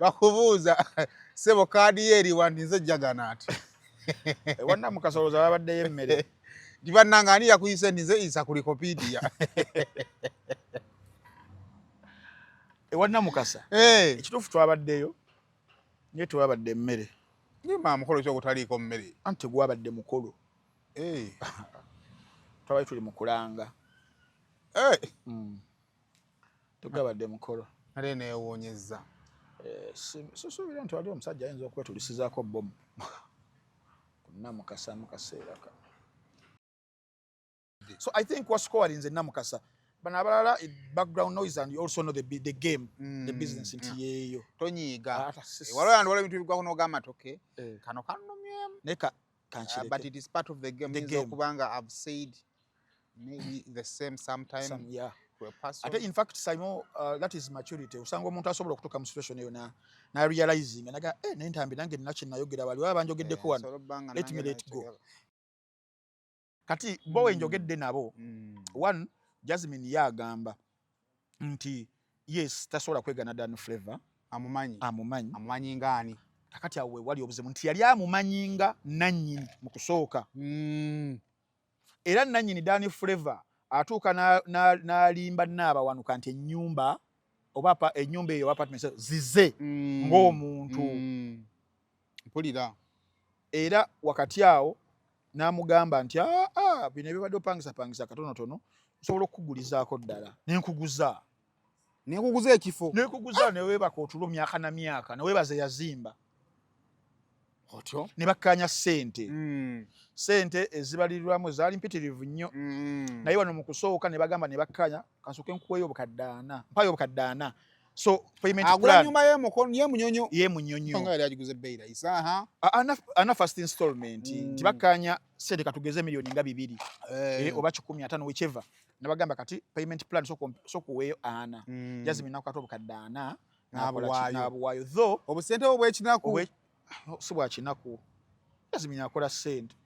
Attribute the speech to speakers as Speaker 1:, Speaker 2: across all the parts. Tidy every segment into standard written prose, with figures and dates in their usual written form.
Speaker 1: bakubuuza sebo kaadi ye eri wandinze jaganaati
Speaker 2: Wanna mukasoloza babaddeyo emmere.
Speaker 1: Ndibannanga ani yakuyise ndize isa ku Wikipedia.
Speaker 2: Wanna mukasa. Ekituufu twabaddeyo. Nye twabadde emmere.
Speaker 1: Ngema mukolo kyo kutaliiko mmere.
Speaker 2: Ante gwabadde mukolo. Twabadde tuli mukulanga. Tugabadde mukolo.
Speaker 1: Ale neewonyezza.
Speaker 2: Susuubira nti wali omusajja ayinza okwetulisizaako bbomu. Namukasa mukaseera ka. So I think what's scoring is Namukasa. But abalala background noise and you also know the game, the business into yeyo.
Speaker 1: Tonyiga. Walo and wale bintu bigwa n'ogamba toke. Kano kanomyem.
Speaker 2: Neka kanchireke.
Speaker 1: But it is part of the game. Kubanga I've said maybe the same sometimes.
Speaker 2: Yeah.
Speaker 1: Ate
Speaker 2: in fact Simon that is maturity. Usanga omuntu asobola okutuka mu situation eyo na realizing naga nentambi nange ninachi nayogera bali waba njogeddeko wano. Let me let go. Kati bo njogedde nabo. One Jasmine yagamba nti yes tasobola kwegana Dan Flavor amumanyi ngani kakati awe wali obuzimu nti yali amumanyinga nannyini mu kusooka era nannyini Dan Flavor atuuka n'alimba n'abawanuka nti ennyumba oba ennyumba eyo apartment zize ng'omuntu
Speaker 1: mpulira
Speaker 2: era wakati awo n'amugamba nti bino ebibadde opangisa katonotono osobola okugulizaako ddala nenkuguza
Speaker 1: ekifo
Speaker 2: neweebaka otulo myaka na myaka neweebaze yazimba otyo ne bakkaanya sente ezibalirirwamu ezaali mpitirivu nnyo naye wano mu kusooka ne bagamba ne bakkaanya kansooke nkuweeyo obukadde ana so payment plan
Speaker 1: nyumba ye munyonyo
Speaker 2: nga yali agiguze ebbeeyi rayisa ana first installment nti bakkaanya sente katugeze miliyoni nga 2 oba 15 whichever ne bagamba kati payment plan so kuweeyo ana Jasmine nakati obukadde ana n'abuwaayo though
Speaker 1: obusente obwo bw'ekinaku
Speaker 2: si bwa kinaku Jasmine akola sente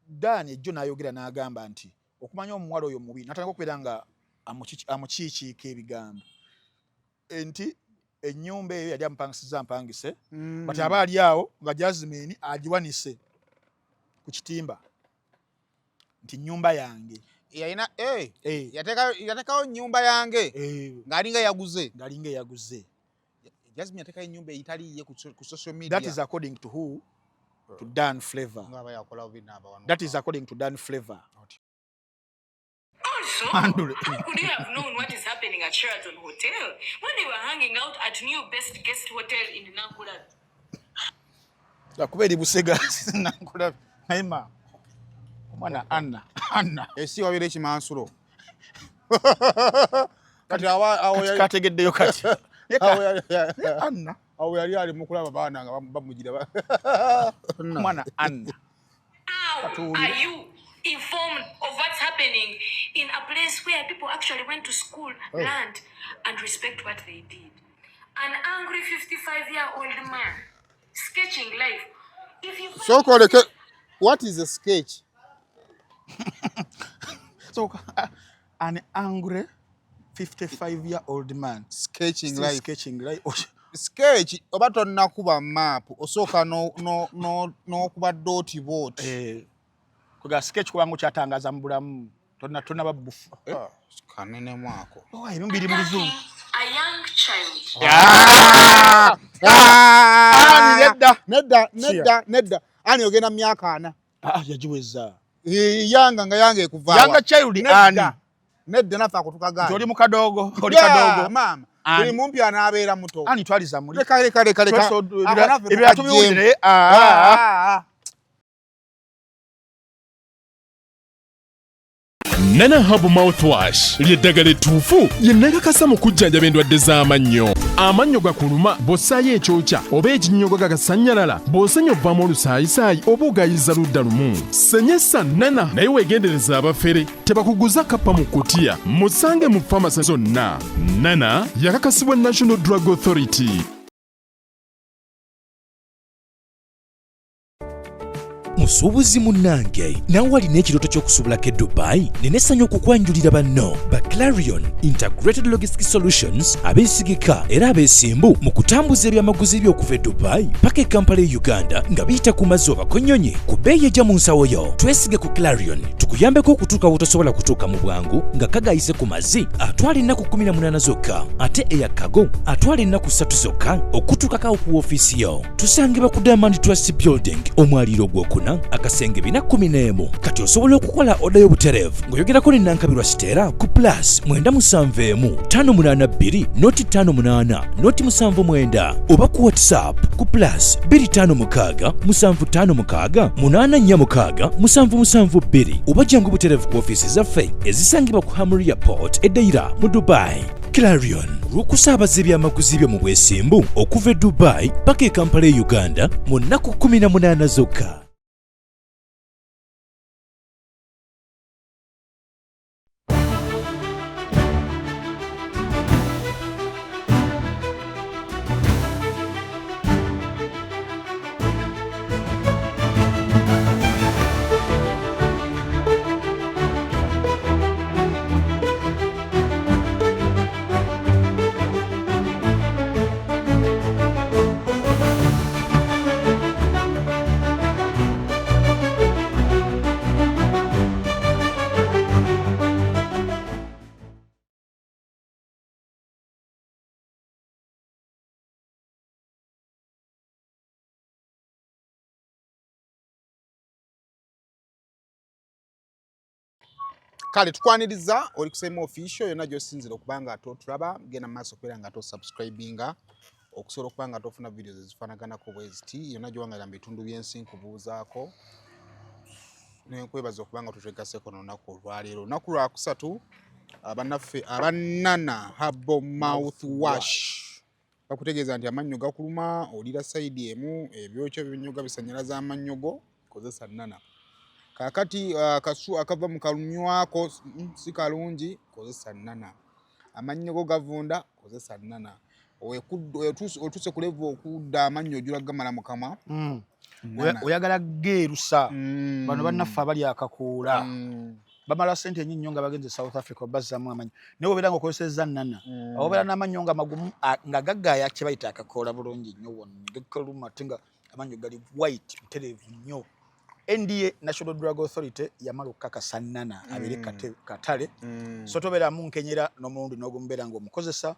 Speaker 2: Dani ejjo n'ayogera n'agamba nti okumanya omuwala oyo mubi natandika okubeera nga amukiikiika ebigambo nti ennyumba eyo yali mpangise bati aba ali awo nga Jasmine agiwanise ku kitimba nti nnyumba yange
Speaker 1: yalina yatekawo nnyumba yange ng'alinga yaguze Jasmine yatekayo ennyumba eyitaliiye ku social media.
Speaker 2: That is according to who? To Dan Flavor. That is according to Dan Flavor.
Speaker 3: Also, how could you have known what is happening at Sheraton Hotel when they were hanging out at New Best Guest Hotel in Nankula?
Speaker 2: Kuberi busega Nankula. Haima. Mwana Anna.
Speaker 1: Esi wabire ekimansulo.
Speaker 2: Kati kategeddeyo kati.
Speaker 1: Anna. Awo yali ali mukulaba baana nga bamugira.
Speaker 2: Mwana Anna.
Speaker 3: How are you informed of what's happening in a place where people actually went to school, learned, and respect what they did? An angry 55-year-old man sketching life.
Speaker 1: So, what is a sketch?
Speaker 2: So, an angry 55-year-old man
Speaker 1: sketching life.
Speaker 2: Sketch
Speaker 1: oba tonna kuba map osooka no kuba doti vote.
Speaker 2: Kuga sketch kubangu kyatangaza mu bulamu tonna babufu.
Speaker 1: Kanene mwako.
Speaker 2: Ebintu biri mu luzungu.
Speaker 3: A young child.
Speaker 1: Nedda. Ani ogenda myaka ana.
Speaker 2: Yajiweza.
Speaker 1: Yange ekuvaawa.
Speaker 2: Yanga child ani.
Speaker 1: Nedda nafa kutukagana.
Speaker 2: Oli mukadogo,
Speaker 1: mama. Oli mumpi anabeera muto.
Speaker 2: Ani twaliza muri.
Speaker 1: Leka.
Speaker 2: Ebiratu biwulire.
Speaker 4: Nana Herbal Mouthwash lyeddagala ettuufu lye nakakasa mu kujjanjaba endwadde z'amannyo. Amannyo gakuluma bw'ossaayo ekyokya oba ekinnyogo gagasanyalala bw'osenya ovaamu olusaayisaayi oba ogayiza ludda lumu. Senyesa Nana naye weegendereza abafere tebakuguza kappa mu kkutiya. Musange mu famasi zonna. Nana yakakasibwa National Drug Authority.
Speaker 5: Mu musuubuzi munnange nawe walina ekirooto ky'okusuubulako e Dubai nenessanyu okukwanjulira banno ba Clarion Integrated Logistics Solutions abeesigika era abeesimbu mu kutambuza ebyamaguzi by'okuva e Dubai paka e Kampala e Uganda nga biyita ku mazzi oba konnyonyi ku bbeeyi ejja mu nsawo yo. Twesige ku Clarion tukuyambeko okutuuka wotosobola kutuuka mu bwangu nga kagayise ku mazzi atwala ennaku 18 zokka ate eya kago atwala ennaku 3 zokka okutuukako ku woofiisi yo. Tusangibwa ku Diamond Trust Building omwaliiro gwokuna akasenge 411. Kati osobola okukola oda y'obutereevu ng'oyogerako ne Nankabirwa Siteera ku plus 971 582 noti 58 noti 79 oba ku WhatsApp ku plus 256 756 846 772 oba jangu butereevu ku ofiisi zaffe ezisangibwa ku Hamri Airport Edeira mu Dubai. Clarion lw'okusaabaza ebyamaguzi byo mu bwesimbu okuva e Dubai paka e Kampala e Uganda mu nnaku 18 zokka.
Speaker 1: Kale tukwaniriza oli kusema official yonna gy'osinzira okubanga atotulaba genda maaso okubeera nga tosubscribinga okusobola okuba nga tofuna videos ezifaanaganako bweziti yonna gy'owangalira mu bitundu by'ensi nkubuuzaako nenkwebaza okuba nga tutegaseko n'olunaku olwaleero. Olunaku lwa kusatu bannaffe abannana Herbal Mouthwash bakutegeeza nti amannyo gakuluma olira sayidi emu ebyokyo by'ennyoga bisannyalaza amannyo go kozesa nnana. Kakati kasu akava mu kalumywako si kalungi kozesa nnana. Amannyo go gavunda kozesa nnana. Otuse ku level okudda amannyo ojula gamala mu kamwa.
Speaker 2: Oyagala geerusa bano bannaffe abali akakoola bamala ssente ennyingi nga bagenze South Africa bazzaamu amannyo naye obeera ng'okozesezza nnana obeera n'amannyo nga magumu nga gaggaya kye bayita akakoola bulungi nnyo wonna gakaluma ate nga amannyo gali white butereevu nnyo. NDA National Drug Authority yamala okukakasa nnana abeere katale so tobeeramu nkenyera n'omulundi n'ogumubeera ng'omukozesa.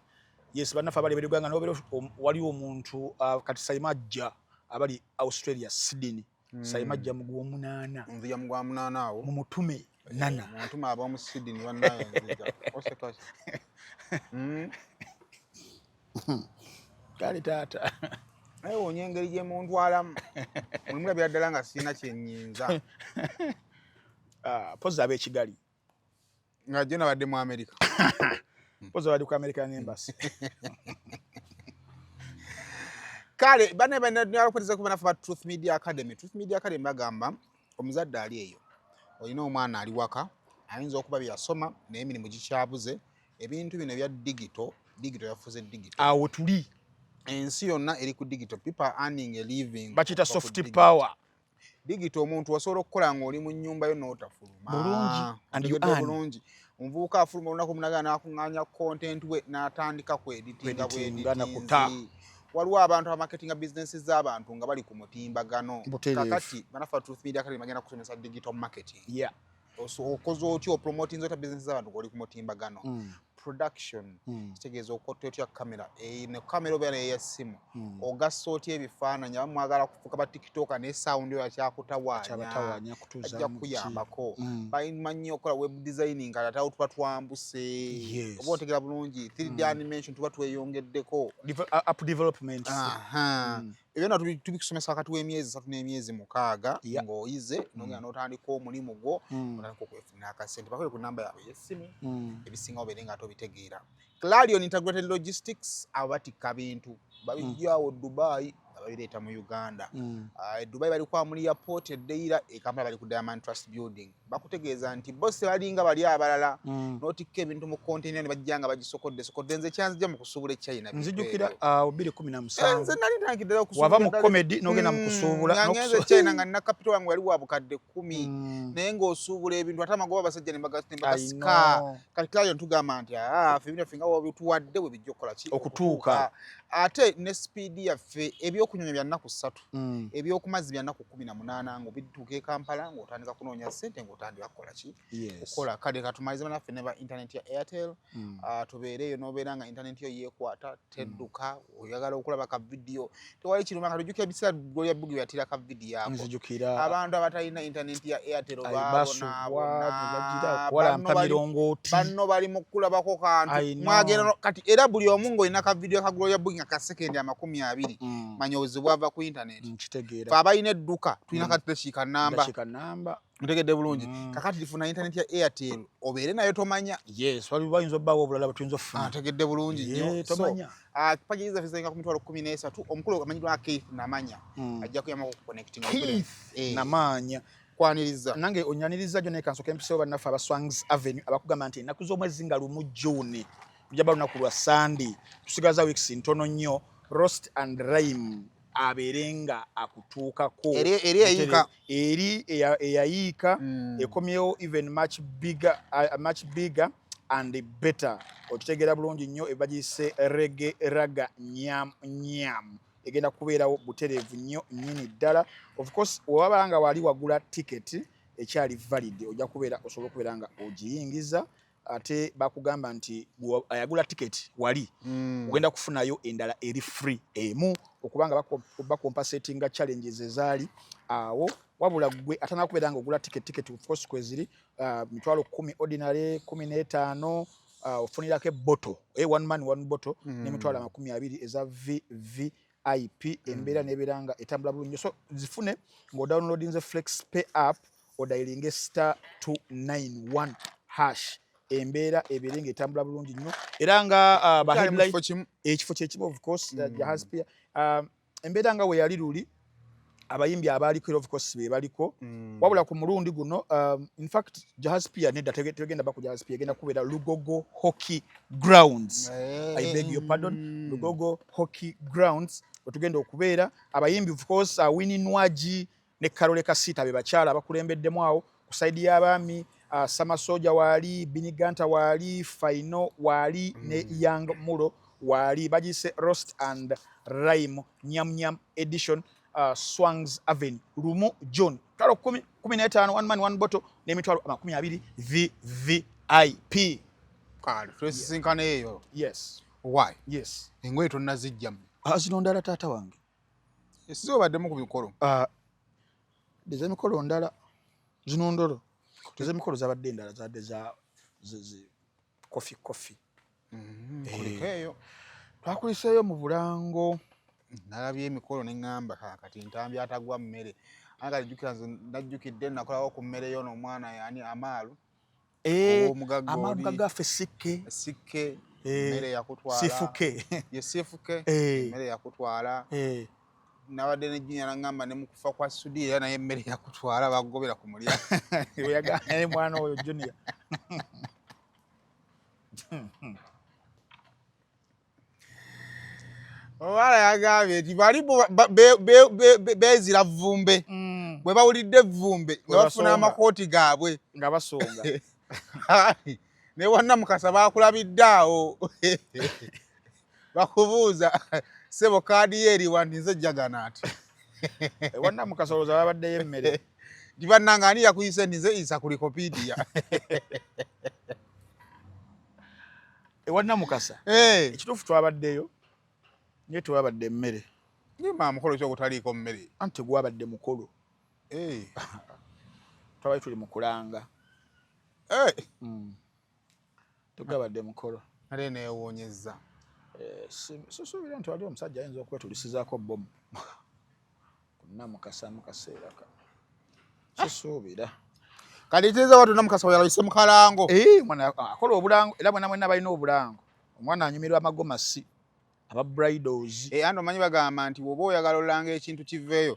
Speaker 2: Yes, bannaffe abali bedduganga n'obeera waliwo omuntu kati Sayimajja abali Australia Sydney Sayimajja mu gw'omunaana
Speaker 1: nzija mu gw'omunaana awo
Speaker 2: mu mutume nana
Speaker 1: mutume ab'omu Sydney bannaye nzija osekose
Speaker 2: kale taata
Speaker 1: wonya engeri gye muntwalamu mulimu labira ddala nga sirina kyennyinza
Speaker 2: pozi ab'ekigali
Speaker 1: nga jjo nabadde mu America
Speaker 2: pozi abadde ku American Embassy.
Speaker 1: Kale bane banakweteza ku banafu ba Truth Media Academy. Truth Media Academy bagamba omuzadde ali eyo olina omwana ali waka ayinza okuba byasoma naye emirimu gikyabuze ebintu bino ebya digital yafuze digital
Speaker 2: awo tuli
Speaker 1: ensi yonna eri ku digital, people are earning a living
Speaker 2: bakita soft power.
Speaker 1: Digital omuntu wasobola okukola ng'oli mu nnyumba yo n'otafuluma
Speaker 2: bulungi and you earn
Speaker 1: bulungi. Omuvubuka afuluma olunaku munaga n'akuŋŋaanya content we n'atandika kweditinga bweditinzi. Waliwo abantu abamarketinga business z'abantu nga bali ku mutimbagano. Kakati banafa Truth Media Academy bagenda kusomesa digital marketing.
Speaker 2: Yeah.
Speaker 1: Okoze otyo promoting zota business z'abantu ng'oli ku mutimbagano. Production kitegeeza okotta otya kamera ne kamera obeera ey'essimu ogassa otya ebifaananyi abamu mwagala kufuuka ba tiktoka ne sound oyo akyakutawaanya ajja kuyambako bamanyi okola web designing nga tatawo tuba twambuse oba otegera bulungi 3D animation tuba tweyongeddeko
Speaker 2: up development
Speaker 1: ebyonna tubikusomesa wakati w'emyezi 3 n'emyezi 6 ng'oyize nogenda n'otandika omulimu gwo otandika okwefunira akasente bakole ku namba yaabwe y'essimu ebisinga obeere nga bitegeera. Clarion Integrated Logistics abatika bintu babijjawo Dubai babireeta mu Uganda. Dubai bali kwa muri airport eddeira Kampala bali ku Diamond Trust Building. Bakutegeeza nti boss balinga bali abalala notikke ebintu mu container ne bajjanga bagisokodde nze kyanzija mu kusuubula China.
Speaker 2: Nzijukira 2017
Speaker 1: nze nali ntangidde kusuubula
Speaker 2: wava mu comedy n'ogenda mu kusuubula
Speaker 1: ngenze China nga nina capital wangu wali wa bukadde 10 naye ng'osuubula ebintu ate amagoba abasajja ne bagasika kati Clarion tugamba nti ffe bino finga wabituwadde we bijja okukola ki
Speaker 2: okutuuka
Speaker 1: ate ne speed yaffe ebyokunywa bya nnaku 3 ebyokumazzi bya nnaku 18 ng'obituuka e Kampala ng'otandika kunoonya ssente ng'otandika kukola ki okukola kale katumalize naffe ne ba internet ya Airtel tubeereeyo n'obeera nga internet yo yeekwata tedduka oyagala okulaba ka video tewali kiruma katujjukira biseera Gloria Bugi yatira ka video yako
Speaker 2: nzijukira
Speaker 1: abantu abatalina internet ya Airtel banno bali mu kulabako kantu mwagenda kati era buli omu ng'olina ka video ka Gloria Bugi nga ka sekendi 20 manya obuzibu bwava ku internet
Speaker 2: nkitegeera
Speaker 1: fe abalina edduka tulina katekiika namba mutegedde bulungi kakati tufuna internet ya Airtel obeere nayo tomanya
Speaker 2: yes wali bayinza obbawo obulala butuyinza ofuna
Speaker 1: ategedde bulungi nnyo
Speaker 2: tomanya
Speaker 1: package zaffe zenga ku mitwalo 13 omukulu amanyirwa Keith Namanya ajja kuyamba ku connecting
Speaker 2: Namanya
Speaker 1: kwaniriza
Speaker 2: nange onyaniriza gyo ne kansoka empiso bannaffe aba Swangs Avenue abakugamba nti ennaku z'omwezi nga lumu June mujaba lunaku lwa Sunday tusigaza weeks ntono nnyo roast and rhyme aberenga akutuukako eri eyayiika ekomyewo even much bigger and better otutegeera bulungi nnyo ebagiyise reggae raga nyam egenda kubeerawo butereevu nnyo nnyini ddala of course wewaba nga wali wagula ticket ekyali valid ojja kubeera osobola okubeera nga ogiyingiza ate bakugamba nti ayagula ticket wali ogenda kufunayo endala eri free emu okubanga bakompensatinga challenges ezaali awo wabula gwe atana kubeera nga ogula ticket of course kweziri mitwalo 10 ordinary 15 ofunirako bottle one man one bottle ne mitwalo 20 eza VIP embeera nebeera nga etambula bulungi so zifune ngo downloadinze Flex Pay app odailinge *291# embeera ebeere ng'etambula bulungi nnyo era nga ba headline ekifo kyekimu of course Jahaz Pia embeera nga we yali luli abayimbi abaaliko of course be baliko wabula ku mulundi guno in fact Jahaz Pia nedda tegenda baku Jahaz Pia genda kubeera Lugogo Hockey Grounds I beg your pardon Lugogo Hockey Grounds otugenda okubeera abayimbi of course Winnie Nwaji ne Carole Kasita be bakyala abakulembeddemu awo ku side y'abaami Sama Soja wali Biniganta wali Faino wali ne Young Mulo wali bagise roast and rhyme nyam edition Swangs Avenue Rumu John kalo 15 one man one bottle ne mitwalo 20 VIP
Speaker 1: kale twesinkana eyo
Speaker 2: yes
Speaker 1: why
Speaker 2: yes
Speaker 1: engoye tonnazijjamu
Speaker 2: zino ndala taata wange
Speaker 1: esizo baddemu ku mikolo
Speaker 2: deze mikolo ndala zino ndolo teze mikolo zabadde endala zadde za coffee
Speaker 1: kulikeeyo
Speaker 2: twakuliseeyo mu Bulango
Speaker 1: nalabye emikolo neŋŋamba kati ntambi atagwa mmere anga jjukira nze najjukidde nakolawo ku mmere yo n'omwana yani Amaalu
Speaker 2: Amaalu gagaffe sikke
Speaker 1: mmere yakutwala sifuke mmere yakutwala nabadde nejjunya naŋŋamba ne mukufa kwa Sudi era naye emmere yakutwala bagobera ku mulya
Speaker 2: oyagala mwana oyo Junior
Speaker 1: Owala yagambye nti bali bezira vvumbe bwe bawulidde vvumbe nga bafuna amakooti gaabwe
Speaker 2: nga basonga
Speaker 1: ne wanna Mukasa bakulabidde awo bakubuuza sebo kaadi ye eriwa nti nze jagana ati
Speaker 2: wanna Mukasa olowooza babaddeyo emmere
Speaker 1: nti bannanga ani yakuyise nti nze isa ku likopidiya
Speaker 2: wanna Mukasa ekituufu twabaddeyo nye twabadde emmere
Speaker 1: ngema mukolo kyogutaliiko mmere
Speaker 2: anti gwabadde mukolo twabadde tuli mu kulanga tugabadde mukolo
Speaker 1: ate neewuunyezza
Speaker 2: susuubira nti waliwo omusajja ayinza okwetulisizaako bomu kunna Mukasa mu kaseera ka susuubira
Speaker 1: kati teeza watu na Mukasa yalabise mu kalango
Speaker 2: mwana akola obulango era bwena mwenna balina obulango omwana anyumirwa amagomasi aba bridals
Speaker 1: andi omanyi bagamba nti oba oyagala olanga ekintu kiveeyo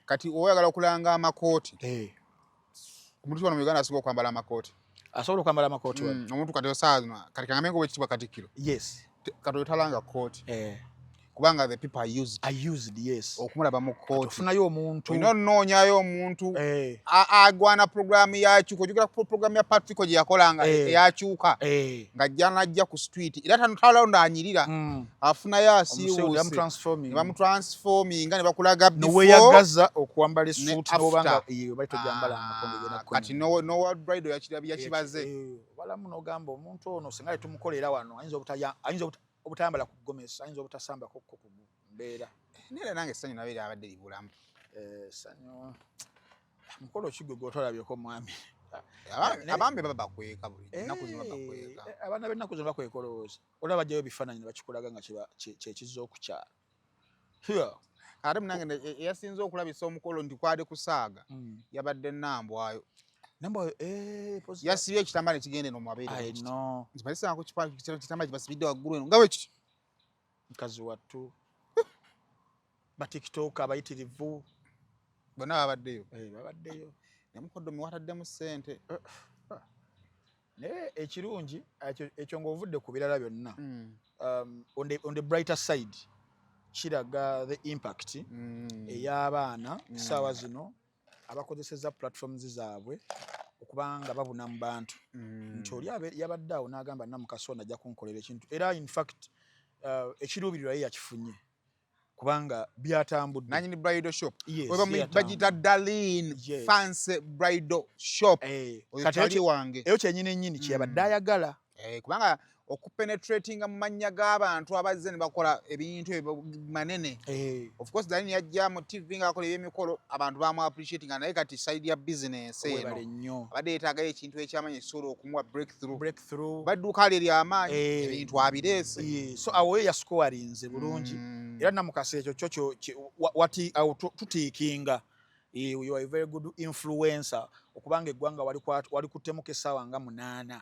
Speaker 1: kati oba oyagala okulanga amakooti omuntu wano mu Uganda asinga okwambala amakooti
Speaker 2: asobola okwambala amakooti
Speaker 1: omuntu kati osaawa zino kati kangamengo bwekitibwa Katikkiro
Speaker 2: yes
Speaker 1: kati otalanga kooti kubanga the people are used
Speaker 2: yes
Speaker 1: okumulaba mu kooti
Speaker 2: ofunayo omuntu
Speaker 1: olina onoonyayo omuntu agwana programu yakyuka ojjukira programu ya Patrick gye yakolanga eyakyuka ng'ajja n'ajja ku street era talonda anyirira afunayo asiiwuuse bamutransforminga ne bakulaga
Speaker 2: noweyagaza okuwambala essuuti n'obanga bali togyambala amakondo
Speaker 1: kati nowa bridal yakibaze
Speaker 2: balamu n'ogamba omuntu ono singa tumukolera wano ayinza obutayambala ku gomesi ayinza obutasamba ku mbeera
Speaker 1: nera nange essanyu nabeera abadde libulamu
Speaker 2: essanyu mukolo ki gwe gwotolabyeko mwami
Speaker 1: abambe baba bakweka buli ennaku zino bakweka
Speaker 2: abaana b'ennaku zino bakweka olowooza olaba bajjayo bifaananyi ne bakikulaga nga kyekizza okukyala
Speaker 1: ate munange eyasinze okulabisa omukolo nti kwali kusaaga yabadde Nambwayo yasibye ekitambala ne kigenda eno mu mabeere ntibaisangako kitambala kibasibidde waggulu eno nga bwe kiti
Speaker 2: mukazi wattu batikitoka abayitirivu
Speaker 1: bonna babaddeyo nemukodomi wataddemu ssente
Speaker 2: naye ekirungi ekyo ng'ovudde ku birala byonna on the brighter side kiraga the impact ey'abaana essaawa zino abakozeseza platforms zaabwe okubanga babuna mu bantu nti oli yabadde awo n'agamba Namukasa ono ajja kunkolera ekintu era in fact ekiruubirirwa ye yakifunye kubanga byatambudde
Speaker 1: nanyini bridal shop bagita Darlene Fancy Bridal Shop
Speaker 2: kati wange eyo kyenyini nnyini kyeyabadde ayagala
Speaker 1: kubanga okupenetratinga mu mannya g'abantu abazze ne bakola ebintu manene of course Darlene yajja mu TV ng'akola ebyemikolo abantu bamu appreciating naye kati side ya business eno abadde yeetaagayo ekintu ekyamanyi ekisobola okumuwa breakthrough badduuka lye ly'amaanyi ebintu abireese
Speaker 2: so awo ye yascorinze bulungi era Namukasa ekyo kyo tutiikinga you are a very good influencer okubanga eggwanga wali kutemuka essaawa nga 8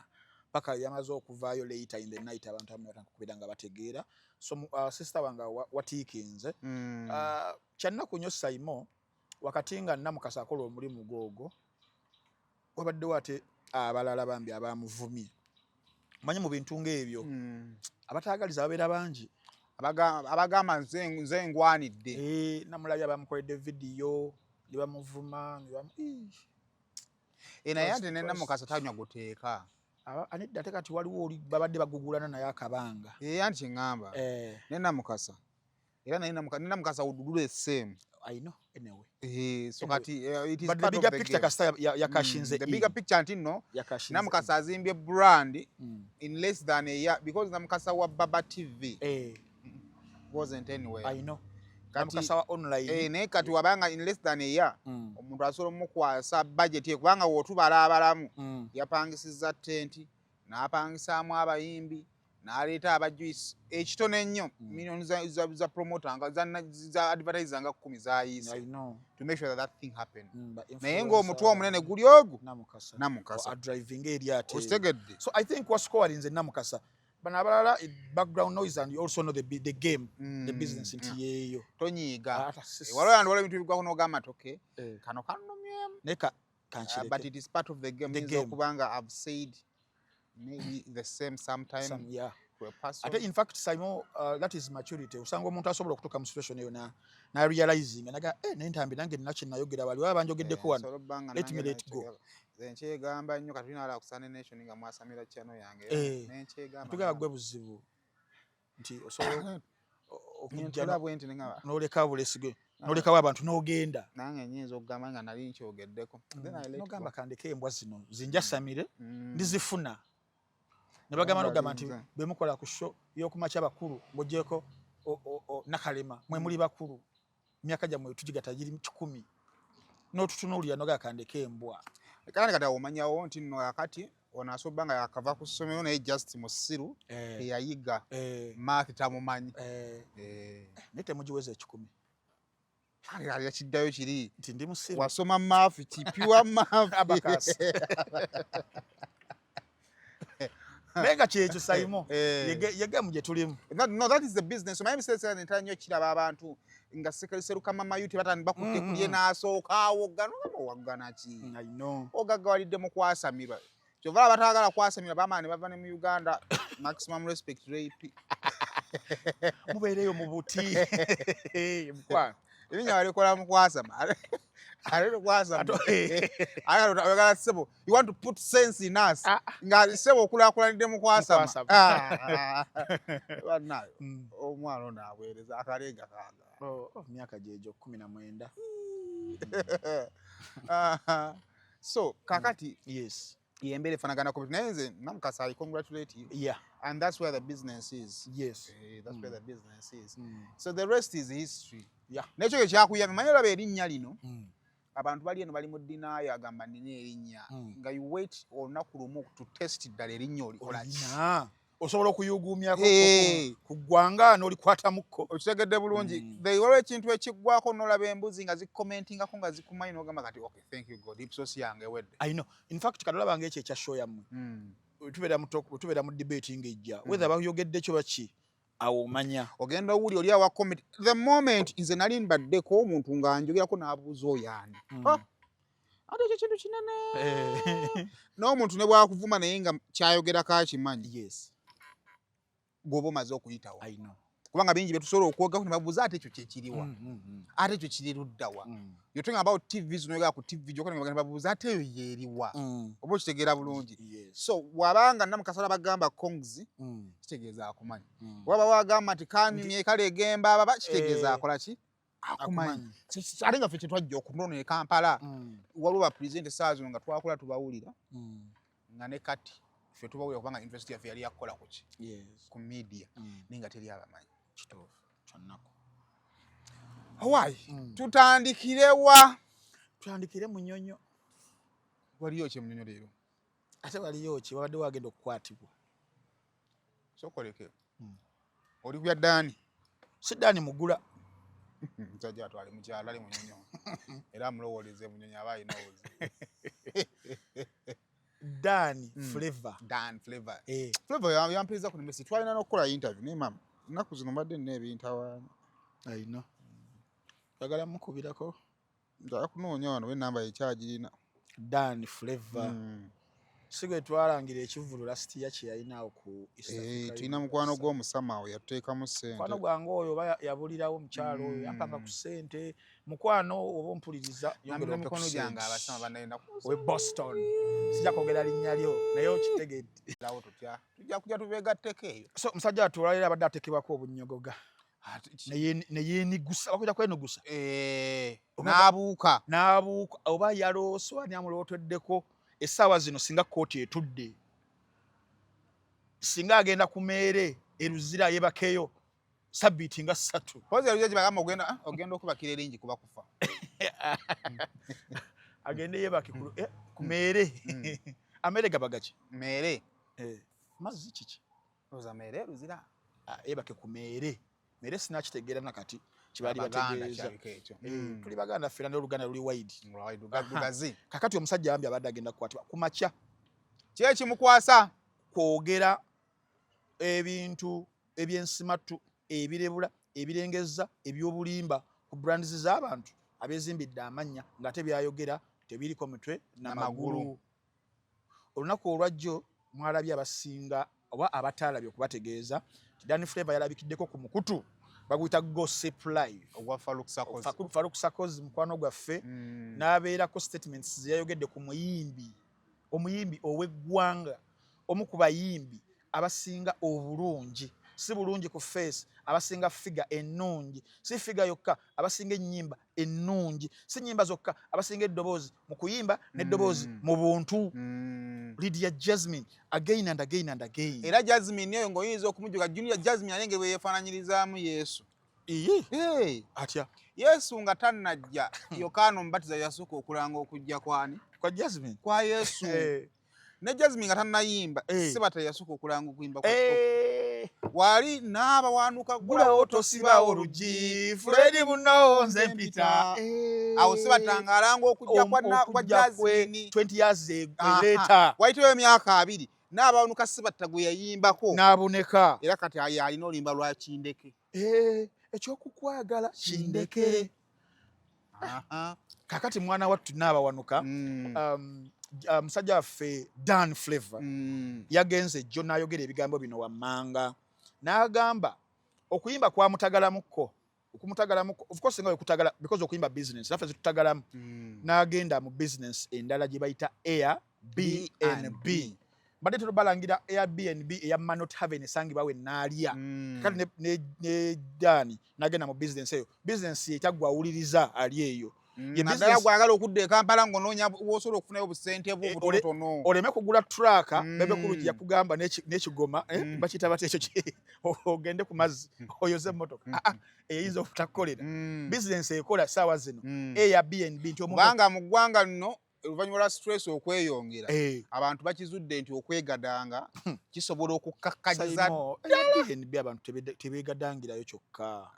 Speaker 2: paka yamaze okuvaayo later in the night abantu abamu batakubira nga bategeera so sister wange watiikinze kyannaku nnyo Saimo wakati nga Namukasa akola omulimu gwogwo wabaddewo ate abalala bambi abamuvumye manyi mu bintu ng'ebyo abataagaliza babeera bangi
Speaker 1: abagamba nze ngwanidde
Speaker 2: namulabye abamukoledde vidiyo ne bamuvuma
Speaker 1: naye ate ne Namukasa tanywa guteeka
Speaker 2: anedda ate kati waliwo oli babadde bagugulana naye akabanga
Speaker 1: anti kyeŋŋamba ne Namukasa era ne Namukasa ududula essemu
Speaker 2: I know anyway
Speaker 1: so kati it is
Speaker 2: but
Speaker 1: part
Speaker 2: the
Speaker 1: of
Speaker 2: bigger
Speaker 1: the
Speaker 2: picture kasita yakashinze
Speaker 1: the bigger picture nti no Namukasa azimbye brand in less than a year because Namukasa wa Baba TV wasn't anywhere
Speaker 2: I know Namukasa wa online
Speaker 1: naye kati wabanga in less than a year omuntu asobola mukwasa budget ye kubanga wotubala abalamu yapangisizza tenti n'apangisaamu abayimbi n'aleeta abajuice ekitone ennyo million za promoter nga za advertiser nga 10 zaayise to make sure that thing happen naye ng'omutwe omunene guli ogwo Namukasa
Speaker 2: driving eri ate
Speaker 1: okitegedde
Speaker 2: so I think wascorinze Namukasa bana abalala background noise and you also know the game the business nti yeeyo
Speaker 1: tonyiiga waliwo ebintu ebigwako n'ogamba toke kano kanumyemu
Speaker 2: neka
Speaker 1: but it is part of the game kubanga I've said maybe the same sometime to a person
Speaker 2: ate in fact Simon that is maturity usanga omuntu asobola okutuuka mu situation eyo na realizing naga nentambi nange ninachi nayogera bali baba banjogeddeko wano let me let go
Speaker 1: nkyegamba nnyo kati tulina ala kusane nation nga mwasamira channel yange
Speaker 2: nenkyegamba tugaba gwe buzibu nti osobola
Speaker 1: okujja bwenti ngaba
Speaker 2: noleka bulesige nolekawo abantu n'ogenda
Speaker 1: nange nyinza okugamba nga nali nkyogeddeko
Speaker 2: nogamba kandeke embwa zino zinjasamire ndizifuna ne bagamba n'ogamba nti bwe mukola ku show y'okumakya bakulu ng'oggyeko Nakalema mwe muli bakulu myaka gyammwe tugigata giri 10 n'otutunuulira noga kandeke embwa
Speaker 1: kandi kati omanyawo nti nno akati ono asobola nga yakava ku ssomero naye just musiru eyayiga math tamumanyi
Speaker 2: naye temugiweza 10
Speaker 1: yakiddayo kiri
Speaker 2: nti ndi musiru
Speaker 1: wasoma math kipiwa math
Speaker 2: Menga kyekyo Saimo. Yege muje tulimu.
Speaker 1: No, that is the business. Maybe says ntanyo kiraba abantu nga seruka mama yuti batani bakutte kulye nasooka awo gano wagana ki.
Speaker 2: I know.
Speaker 1: Ogaga walidde mu kwasamirwa. Kyova batagala kwasamirwa bamani bava ne mu Uganda maximum respect rape.
Speaker 2: Mubeereyo mu buti. Mukwa.
Speaker 1: Ibinya walikola mu kwasama. You want to put sense in us. Nga sebo kulakulanidde mu kwasama. Banayo. Omwana ono aweereza akalega kaga.
Speaker 2: Myaka jejo 19.
Speaker 1: So kakati
Speaker 2: yes.
Speaker 1: Yembele fanagana ko nze namukasa I congratulate you.
Speaker 2: Yeah.
Speaker 1: And that's where the business is.
Speaker 2: Yes.
Speaker 1: That's where the business is. So the rest is history.
Speaker 2: Yeah.
Speaker 1: Nekyo kyakuyamba manyola be erinnya lino. Abantu bali eno bali mu dina yagamba nina erinnya nga you wait olunaku lumu to test ddala erinnya olikolaki
Speaker 2: osobola okuyugumyako ku ggwanga n'olikwata mukko
Speaker 1: okitegedde bulungi waliwo ekintu ekiggwako n'olaba embuzi nga zikomentingako nga zikumanyi n'ogamba kati okay thank you God ipsos yange wedde
Speaker 2: I know in fact kadolaba ng'ekyo ekya show yammwe tubeera mu debate ng'ejja whether bayogedde kyo baki awo manya
Speaker 1: ogenda owuli oli awa comment the moment nze nali mbaddeko omuntu nga njogerako n'abuuza oyo ani ate ekyo kintu kinene n'omuntu ne bwakuvuma naye nga kyayogerako akimanyi
Speaker 2: yes
Speaker 1: gwoba omaze okuyitawo
Speaker 2: I know
Speaker 1: kubanga bingi betusobola okwogako ne babuuza ate ekyo kyekiriwa ate ekyo kiri luddawa you're talking about TV zinoyogera ku TV gyokka ne babuuza ate eyo yeeriwa oba okitegeera bulungi so wabanga namukasala bagamba kongs kitegeeza akumanyi waba wagamba nti kanyumye kale egemba baba kitegeeza akola ki akumanyi ate nga ffe kyetwajja okunono e Kampala waliwo bapresente saa zino nga twakola tubawulira nga ne kati ffe tubawulira kubanga university yaffe yali yakukola ku ki ku media naye nga teri abamanyi
Speaker 2: kituufu kyonnako
Speaker 1: why tutandikirewa
Speaker 2: tutandikire Munyonyo
Speaker 1: waliyo kye Munyonyo leero
Speaker 2: ate waliyo ki wabadde wagenda okukwatibwa
Speaker 1: sokoleke oli kya Dani
Speaker 2: si Dani Mugula
Speaker 1: mtajja atwale mukyala ali Munyonyo era amulowooleze Munyonyo aba ayina obuzi
Speaker 2: Dan Flavor
Speaker 1: Flavor yampiriza ku nemesi twalina n'okukola interview naye mama nnaku zino mbadde nina ebintawaana
Speaker 2: ayina yagala mukubirako
Speaker 1: njala kunoonya wano enamba yekyagirina
Speaker 2: Dan Flavor sigwe twalangira ekivulu last year kye yalinawo ku East Africa
Speaker 1: tulina mukwano gw'omusama awo yatuteekamu ssente
Speaker 2: mukwano gwange oyo oba yabulirawo omukyalo oyo yampanga ku ssente mukwano oba ompuliriza
Speaker 1: yongera emikono gyange abasama banayenda
Speaker 2: we Boston sijja kwogera linnya lyo naye okitegedde
Speaker 1: lawo tutya tujja kujja tubeegatteko eyo
Speaker 2: so musajja atwalira abadde atekebwako obunnyogoga neyeenigusa bakujja kwenugusa
Speaker 1: n'abuuka
Speaker 2: oba yalooswa niamulooteddeko essaawa zino singa kooti etudde singa agenda ku meere eruzira yebakeyo sabbiiti nga 3
Speaker 1: pozi eruzira gyebagamba ogenda okubakira eringi kuba kufa
Speaker 2: agende yebake ku meere ameere gabagaki
Speaker 1: meere
Speaker 2: mazzi kiki
Speaker 1: oza meere eruzira
Speaker 2: yebake ku meere sinakitegeera nakati kibali bategeeza tuli baganda fera n'oluganda luli wide
Speaker 1: lugazi
Speaker 2: kakati omusajja yambye abadde agenda kukwatibwa ku makya
Speaker 1: kyekimukwasa
Speaker 2: kwogera ebintu ebyensimatu ebirebula ebirengeza ebyobulimba ku brands z'abantu abezimbidde amannya ng'ate byayogera tebiriko mutwe n'amagulu olunaku olwajjo mwalabye abasinga oba abataalabye okubategeeza Dan Flavor yalabikiddeko ku mukutu baguyita Gossip Live
Speaker 1: ogwa
Speaker 2: Farouk Sarkozy mukwano gwaffe n'abeerako statements zeyayogedde ku omuyimbi ow'eggwanga omu ku bayimbi abasinga obulungi si bulungi ku face abasinga figa ennungi si figa yokka abasinga ennyimba ennungi si nnyimba zokka abasinga eddoboozi mu kuyimba n'eddoboozi mu buntu Lydia Jasmine again and again and again
Speaker 1: era Jasmine eyo ng'oyinza okumujuka Junior Jasmine alenge bwe yeefaananyirizaamu Yesu
Speaker 2: atya
Speaker 1: Yesu nga tannajja Yokaana Omubatiza yasooka okulanga okujja kwani
Speaker 2: kwa Jasmine
Speaker 1: kwa Yesu ne Jasmine nga tannayimba Sebata yasooka okulanga okuyimba wali naaba wanuka
Speaker 2: gulawo tosiba olugi Fredi muno nze mpita
Speaker 1: awo Sebata ng'alanga okujja kwa Jasmine
Speaker 2: 20 years later
Speaker 1: wayitayo emyaka 2 n'abawanuka Sebatta gwe yayimbako
Speaker 2: n'aboneka
Speaker 1: era kati alina olimba lwa Kindeke.
Speaker 2: Ekyokukwagala Kindeke. Kakati mwana wattu n'abawanuka musajja waffe Dan Flavor yagenze jjo n'ayogera ebigambo bino wammanga n'agamba okuyimba kwa mutagalamuko okumutagalamuko of course nga okutagala because okuyimba business naffe zitutagalamu n'agenda mu business endala gye bayita Airbnb badde tubalangira Airbnb eya Manot Haven esangibwa we n'alya kati ne Dani n'agenda mu business eyo business etagwa awuliriza ali eyo
Speaker 1: naddala gwagala okudda e Kampala ng'onoonya w'osobola okufunayo obusente bwo butonotono
Speaker 2: oleme kugula traka bebe kulugi yakugamba n'ekigoma bakiyita bati ekyo ogende ku mazzi oyoze emmotoka eyinza obutakukolera bizinensi ekola ssaawa zino Airbnb nti
Speaker 1: kubanga mu ggwanga lino oluvannyuma lwa stress okweyongera abantu bakizudde nti okwegadanga kisobola okukkakkajiza
Speaker 2: Airbnb abantu tebeegadangirayo kyokka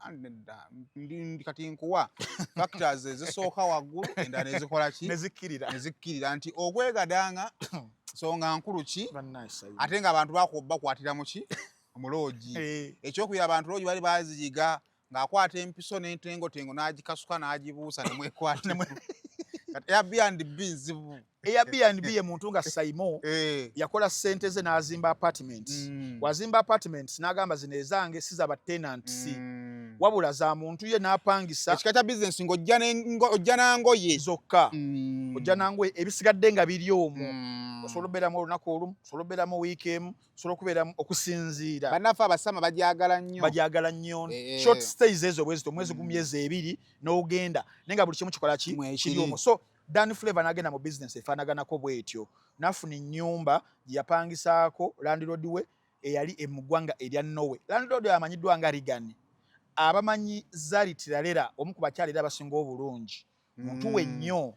Speaker 1: kati nkuwa factors ezisooka waggulu endala nezikola ki
Speaker 2: nezikkirira
Speaker 1: nti okwegadanga nsonga nkulu ki ate nga abantu bakwatira mu ki omuloogi ekyokubiri abantu loogi bali baziyiga ng'akwata empiso n'entengotengo n'agikasuka n'agibuusa nemwekwata Airbnb nzibu.
Speaker 2: Airbnb ye muntu nga Saimo yakola ssente ze n'azimba apartments. Wazimba apartments n'agamba zino ezange si z'aba tenants wabula za muntu ye n'apangisa
Speaker 1: ekika kya business ng'ojja nangoye
Speaker 2: zokka ojja nangoye ebisigadde nga biri omwo osobola okubeeramu olunaku olumu osobola okubeeramu wiiki emu osobola okubeeramu okusinziira
Speaker 1: bannaffe abasama
Speaker 2: bagyagala nnyo short stays ezo bwezito omwezi ku myezi ebiri n'ogenda naye nga buli kimu kikola ki kiri omwo so Dan Flavor n'agenda mu business efaanaganako bw'etyo n'afuna ennyumba gye yapangisaako landlord we eyali mu ggwanga erya Norway. Landlord amanyiddwa nga Reagan. Abamanyi Zari Tiralera omu ku bakyala era abasinga obulungi muntu we nnyo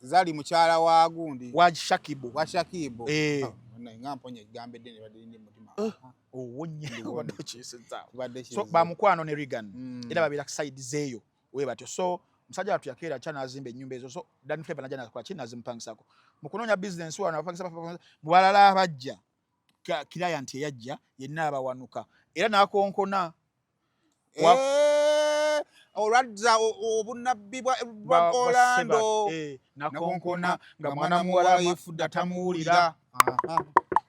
Speaker 1: Zari mukyala wa gundi
Speaker 2: wa Shakibu
Speaker 1: nga mponya egambo eddene badde ndi mutima
Speaker 2: owonye so bamukwano ne Reagan era babeera side zeeyo we batyo so musajja watu yakeera cha nazimba ennyumba ezo so Dan Flavor najja nakola kina nazimpangisako mu kunoonya business wano abapangisa mu balala abajja client eyajja yenna abawanuka era n'akonkona
Speaker 1: olwadza obunabbi bwa Orlando
Speaker 2: nakonkona nga mwana muwala yefudda tamuwulira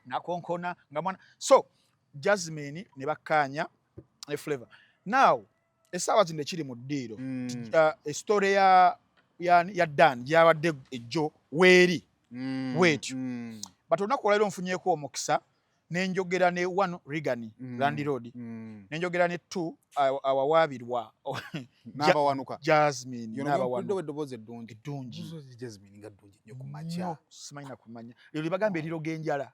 Speaker 2: nakonkona nga mwana so Jasmine ne bakkaanya ne Flavor now essaawa zino ekiri mu ddiiro story ya Dan gyabadde ejjo weeri weetyo but olunaku olwaleero nfunyeeko omukisa nenjogera ne one Reagan landlord nenjogera ne two awawaabirwa
Speaker 1: n'abawanuka
Speaker 2: Jasmine
Speaker 1: n'abawanuka eddoboozi eddungi
Speaker 2: Jasmine nga ddungi nnyo ku makya simanyi na kumanya lero libagamba eriroga enjala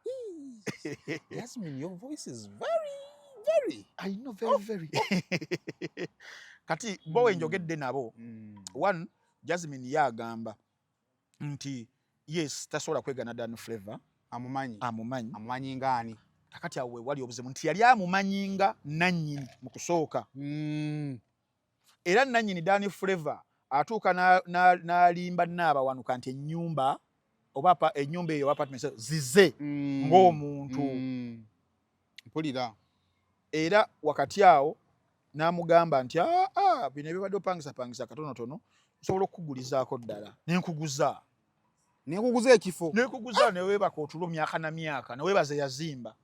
Speaker 1: Jasmine your voice is very
Speaker 2: I know very kati bo wenjogedde nabo one Jasmine yagamba nti yes tasobola kwegana Dan Flavor amumanyi ngani kakati awe wali obuzibu nti yali amumanyi nga nannyini mu kusooka era nannyini Dan Flavor atuuka n'alimba n'abawanuka nti ennyumba oba ennyumba eyo apartment zize ng'omuntu
Speaker 1: mpulira
Speaker 2: era wakati awo n'amugamba nti bino ebibadde opangisa katonotono osobola okukugulizaako ddala nenkuguza
Speaker 1: ekifo
Speaker 2: neweebaka otulo myaka na myaka neweebaza yazimba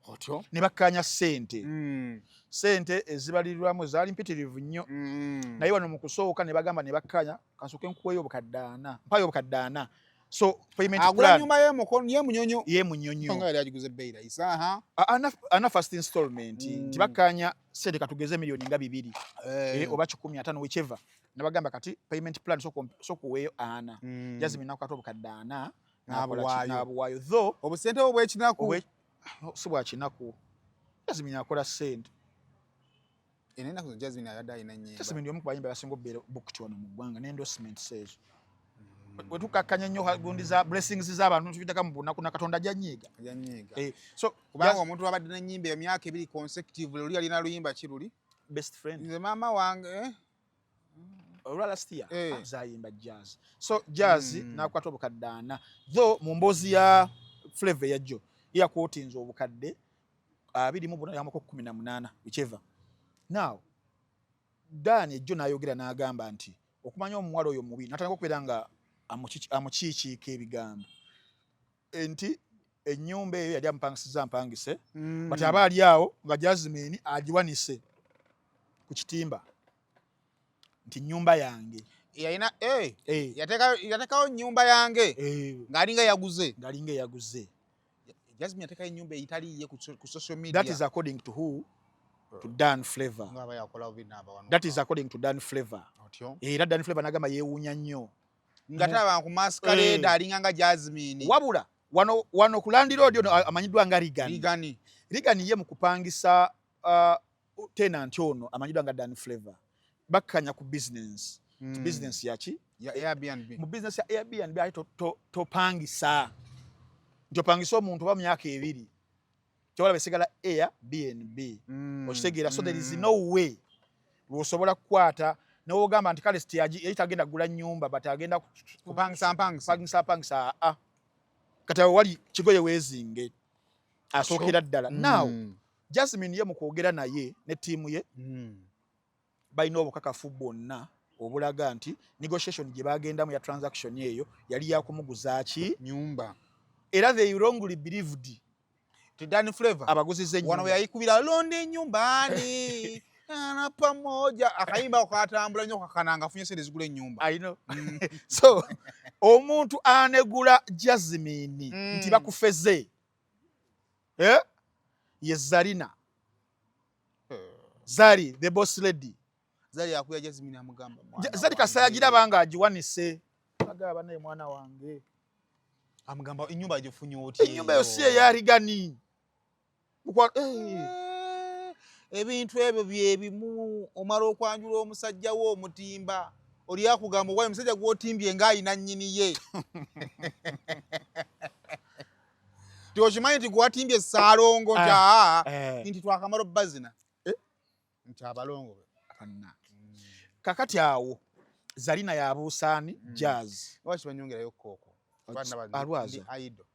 Speaker 2: otyo ne bakkaanya ssente ezibalirirwamu ezaali mpitirivu nnyo naye wano mu kusooka ne bagamba ne bakkaanya kansooke nkuweeyo obukadde 4 mpayo obukadde 4 so payment plan
Speaker 1: agula nyumba ye
Speaker 2: munyonyo
Speaker 1: nga yali agiguze ebbeeyi layisa
Speaker 2: ana first installment nti bakkaanya ssente katugeze miliyoni nga 2 oba 15 whichever nabagamba kati payment plan so kuweeyo 4 Jasmine nakwata obukadde 4 n'abuwaayo though
Speaker 1: obusente bwo bw'ekinaku
Speaker 2: si bwa kinaku Jasmine akola ssente
Speaker 1: ennaku zo Jasmine ayadde alina nnyimba
Speaker 2: Jasmine y'omu ku bayimbi abasinga obbeera booked wano mu ggwanga n'endorsement ezo bwe tukakkanya nnyo gundi za blessings z'abantu tubitaka mu bunaku na Katonda janyiiga
Speaker 1: so kubanga omuntu abadde n'ennyimba emyaka 2 consecutive luli alina luyimba kiruli
Speaker 2: best friend
Speaker 1: nze maama wange
Speaker 2: olwa last year zayimba jazz so jazz nakwata obukadde 4 though mu mboozi ya Flavour ya Joe ya quotinze obukadde 24 whichever. Now Dan Joe n'ayogera n'agamba nti okumanya omuwala oyo mubi natandika okubeera nga amukiikiika ebigambo enti ennyumba eyo yali amupangisiza mpangise bati aba ali awo nga Jasmine agiwanise ku kitimba nti nyumba yange
Speaker 1: yalina yatekawo nyumba yange ng'alinga yaguze Jasmine yatekayo ennyumba eyitaliiye ku social media.
Speaker 2: That is according to who? To Dan Flavour. That is according to Dan Flavour. Era Dan Flavour n'agamba yeewuunya nnyo
Speaker 1: nga taba ku masquerade alinga nga Jasmine.
Speaker 2: Wabula wano ku Land Road ono amanyiddwa nga Rigani ye mu kupangisa tenant ono amanyiddwa nga Dan Flavour. Bakkanya ku business. Business yaki?
Speaker 1: Ya Airbnb.
Speaker 2: Mu business ya Airbnb ayi topangisa. Njopangisa omuntu ba myaka 2. Kyawala besigala Airbnb. Okitegeera, so there is no way osobola kukwata n'ogamba nti kale yitagenda kugula nyumba but agenda kupangisa kata wali kigoye wezinge asookera ddala. Now Jasmine ye mu kwogera naye ne ttiimu ye balina obukakafu bwonna obulaga nti negotiation gye bagendamu ya transaction eyo yali yakumuguza ki
Speaker 1: nyumba.
Speaker 2: Era they wrongly believed
Speaker 1: Dan Flavour
Speaker 2: abaguzize nyumba
Speaker 1: wano yayikubira londe nyumbani na pamoja akayimba kwatambula nnyo kakananga afunye sente zigula ennyumba.
Speaker 2: I know. So omuntu anegula Jasmine nti bakufeze ye Zari the boss lady.
Speaker 1: Zari yakuya Jasmine amugamba
Speaker 2: Zari kasaya girabanga agiwanise agaba naye mwana wange
Speaker 1: amugamba ennyumba agifunye oti.
Speaker 2: Ennyumba yo si ya Rigani.
Speaker 1: Ebintu ebyo byebimu omala okwanjula omusajja wo omutimba oli akugamba owa omusajja gw'otimbye ng'ayina nnyini ye. Tiokimanyi nti gwatimbye Saalongo nti twakamala obbazina nti abalongo
Speaker 2: kakati awo Zalina yabuusaani Jazz
Speaker 1: lwaki banyongerayo kooko
Speaker 2: alwaza
Speaker 1: aido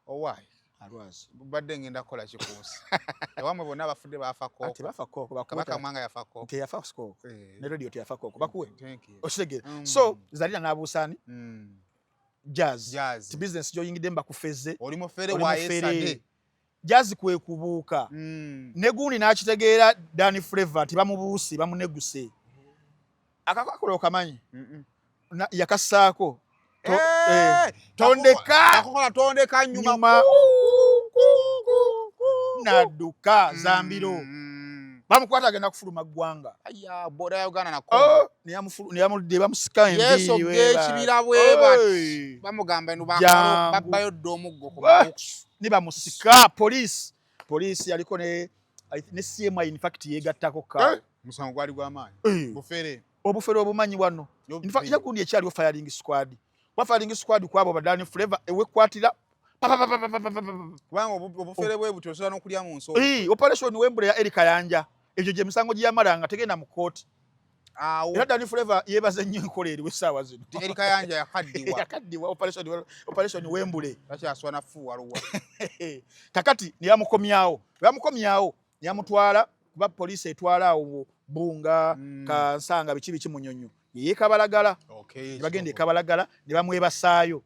Speaker 1: owaayi
Speaker 2: alwaza
Speaker 1: badde ngenda kukola kikuusi ewamwe bonna abafudde baafa kooko
Speaker 2: ati bafa kooko
Speaker 1: Kabaka Mwanga yafa kooko
Speaker 2: teyafa kooko ne radio teyafa kooko bakuwe okitegere.
Speaker 1: So
Speaker 2: Zalina n'abuusaani Jazz ti business gy'oyingidde mbakufeze
Speaker 1: oli mufere wa yesterday.
Speaker 2: Jazz kwe kubuuka ne guuni n'akitegeera Dan Flavour ti bamubuusi bamuneguse akakola okamanyi yakassaako
Speaker 1: tondeka nyuma
Speaker 2: nadduka Zambiro bamukwata agenda kufuluma ggwanga
Speaker 1: boda ya Uganda nako
Speaker 2: neyamuludde bamusika
Speaker 1: yeso gekibira bwe bamugamba eno babbayo ddo omuggo ku
Speaker 2: ne bamusika police yaliko ne CMI in fact yegattako ka
Speaker 1: musango gwali gw'amaanyi
Speaker 2: obufere obumanyi wano in fact yakundi ekyaliwo firing squad kwabo ba Dan Flavour ewekwatira
Speaker 1: kubanga obufere bwe buti osobola n'okulya mu nso.
Speaker 2: Operation Wembule ya Erika Yanja egyo gye misango gyamalanga tegenda mu kooti. Era Dan Flavour yeebaza nnyo enkola eriwo essaawa zino.
Speaker 1: Erika Yanja
Speaker 2: yakaddiwa Operation Wembule
Speaker 1: takyaswana fuuwa luwa.
Speaker 2: Kakati neyamukomyawo yamutwala kuba poliisi etwala awo Bunga Kansanga biki Munyonyo yekabalagala bagenda ekabalagala ne bamwebasaayo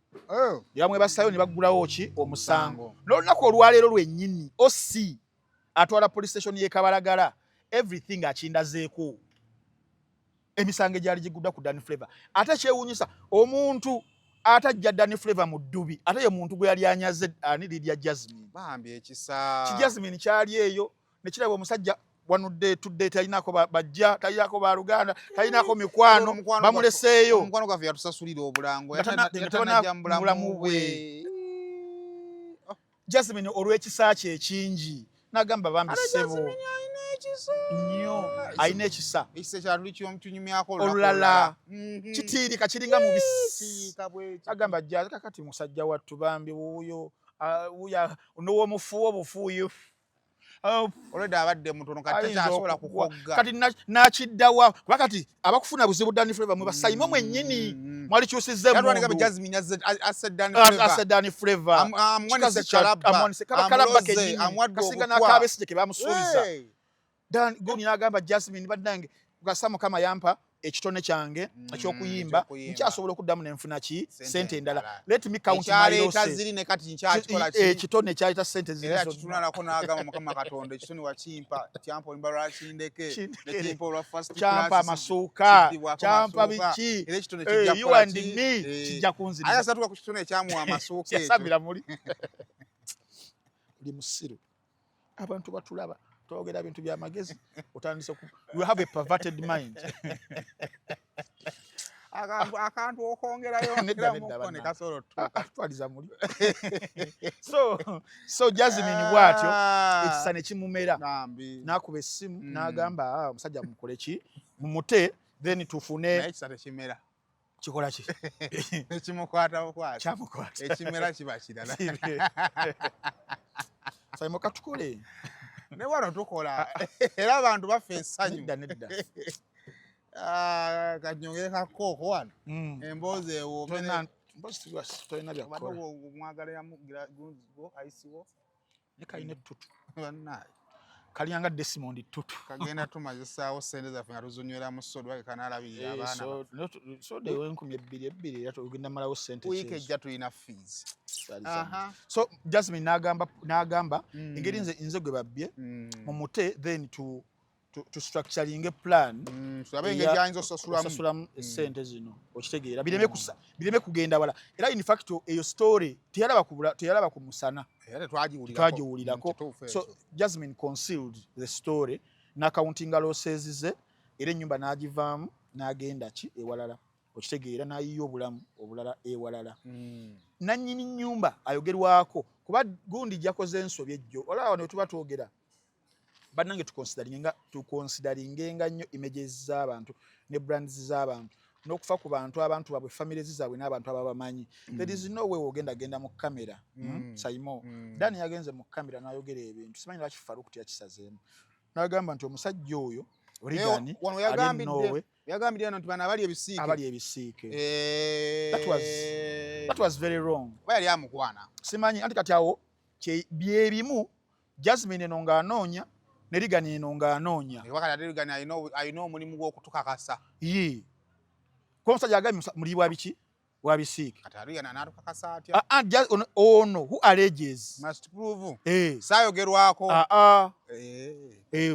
Speaker 2: ne baggulawo ki omusango n'olunaku olwaleero lwennyini osi atwala police station yekabalagala everything akindazeeko emisango egyali gigudda ku Dan Flavour. Ate kyewuunyisa omuntu atajja Dan Flavour mu ddubi ate ye muntu gwe yali anyaze ani Lydia Jasmine
Speaker 1: bambi ekisa
Speaker 2: Jasmine kyali eyo ne kiraba omusajja wanudde tudde talinako bajja talinako baluganda talinako mikwano bamuleseeyo
Speaker 1: omukwano gwafe yatusasulira obulango
Speaker 2: yatanajjambulamu bwe Jasmine olw'ekisa kye ekingi n'agamba bambi ssebo nnyo alina ekisa olulala kitiirika kiringa mu bisi agamba jja kakati musajja wattu bambi wuuyo n'owomufuuwa obufuuyo
Speaker 1: Already abadde mutono kati asobola kukogga.
Speaker 2: Kati nakiddawa kuba kati abakufuna buzibu Danny Flavour mwe basayimo mwennyini mwali kyusizze mu.
Speaker 1: Yalwani kama Jasmine asset Danny Flavour.
Speaker 2: Asset Danny Flavour.
Speaker 1: Amwanise kalabba.
Speaker 2: Kalabba kenyini. Kasinga n'akabesije ke bamusuubiza. Dan Goni n'agamba Jasmine baddange kugasamo kama yampa ekitone kyange ekyokuyimba nkyasobola okuddamu n'enfuna ki sente endala. Let me count my losses.
Speaker 1: Ziri ne kati nkyakikola ki
Speaker 2: ekitone kyaleta sente ziri
Speaker 1: zo. Tunalako n'agamba Mukama Katonda ekitone wakimpa kyampa olimbala kindeke ne kimpa olwa first class.
Speaker 2: Kyampa amasuuka kyampa biki
Speaker 1: era ekitone kijja kukola ki
Speaker 2: kijja kunzira.
Speaker 1: Aya satuka ku kitone kyamu amasuuka ekyo.
Speaker 2: Yasabira muri. Ndi musiru. Abantu batulaba. Twogera ebintu bya magezi otandise ku you have a perverted mind.
Speaker 1: Akantu okongerayo ne kasoro
Speaker 2: twaliza muri. So Jasmine bwatyo ekisane kimumera nakuba essimu n'agamba omusajja mukole ki mumute then tufune
Speaker 1: ekisane kimera
Speaker 2: kikola ki
Speaker 1: ekimukwata okwata
Speaker 2: kyamukwata
Speaker 1: ekimera kiba kirala
Speaker 2: sayimo katukole
Speaker 1: ne wano tukola era abantu baffe essanyu
Speaker 2: nedda
Speaker 1: kanyongere kakooko wano emboozi ewoomere
Speaker 2: tolina byakukola
Speaker 1: omwagala yamugunzigo ayisiwo
Speaker 2: ne kalina ettutu
Speaker 1: bannaye
Speaker 2: kaliyanga Desmond tutu
Speaker 1: kagenda tumazisaawo sente zaffe nga tuzunyweramu soda wake kanaalabirira abaana
Speaker 2: soda ewenkumi ebbiri era tugenda malawo sente
Speaker 1: wiiki ejja tulina fees.
Speaker 2: So Jasmine n'agamba engeri nze gwe babbye mumute then to structuring a plan
Speaker 1: engeri gyayinza
Speaker 2: osasulamu sente zino okitegeera bireme kugenda wala era in fact eyo story teyalaba ku musana twagiwulirako. So Jasmine concealed the story n'accounting losses ze era ennyumba n'agivaamu n'agenda ki ewalala okitegeera n'ayiyo obulamu obulala ewalala. Nannyini nnyumba ayogerwako kuba gundi jakoze ensobi ejjo olaba wano tuba twogera bannange tukonsidaringenga nnyo images z'abantu ne brands z'abantu n'okufa ku abantu babwe families zaabwe n'abantu ababamanyi. There is no way wogenda mu kamera sayimo Dani yagenze mu kamera n'ayogera ebintu simanyi lwaki Faruku yakisazeemu n'agamba nti omusajja oyo Origani
Speaker 1: yagambidde nti bana abali ebisiike
Speaker 2: that was very wrong.
Speaker 1: Yali amukwana
Speaker 2: simanyi anti kati awo byebimu Jasmine eno ng'anoonya ne Rigani eno ng'anoonya
Speaker 1: wakati Rigani ayina omulimu gw'okutukakasa
Speaker 2: kwa omusajja agambye muli bwabiki wabisiike
Speaker 1: kati Rigani anatukakasa atya
Speaker 2: ono who alleges
Speaker 1: must prove saayogerwako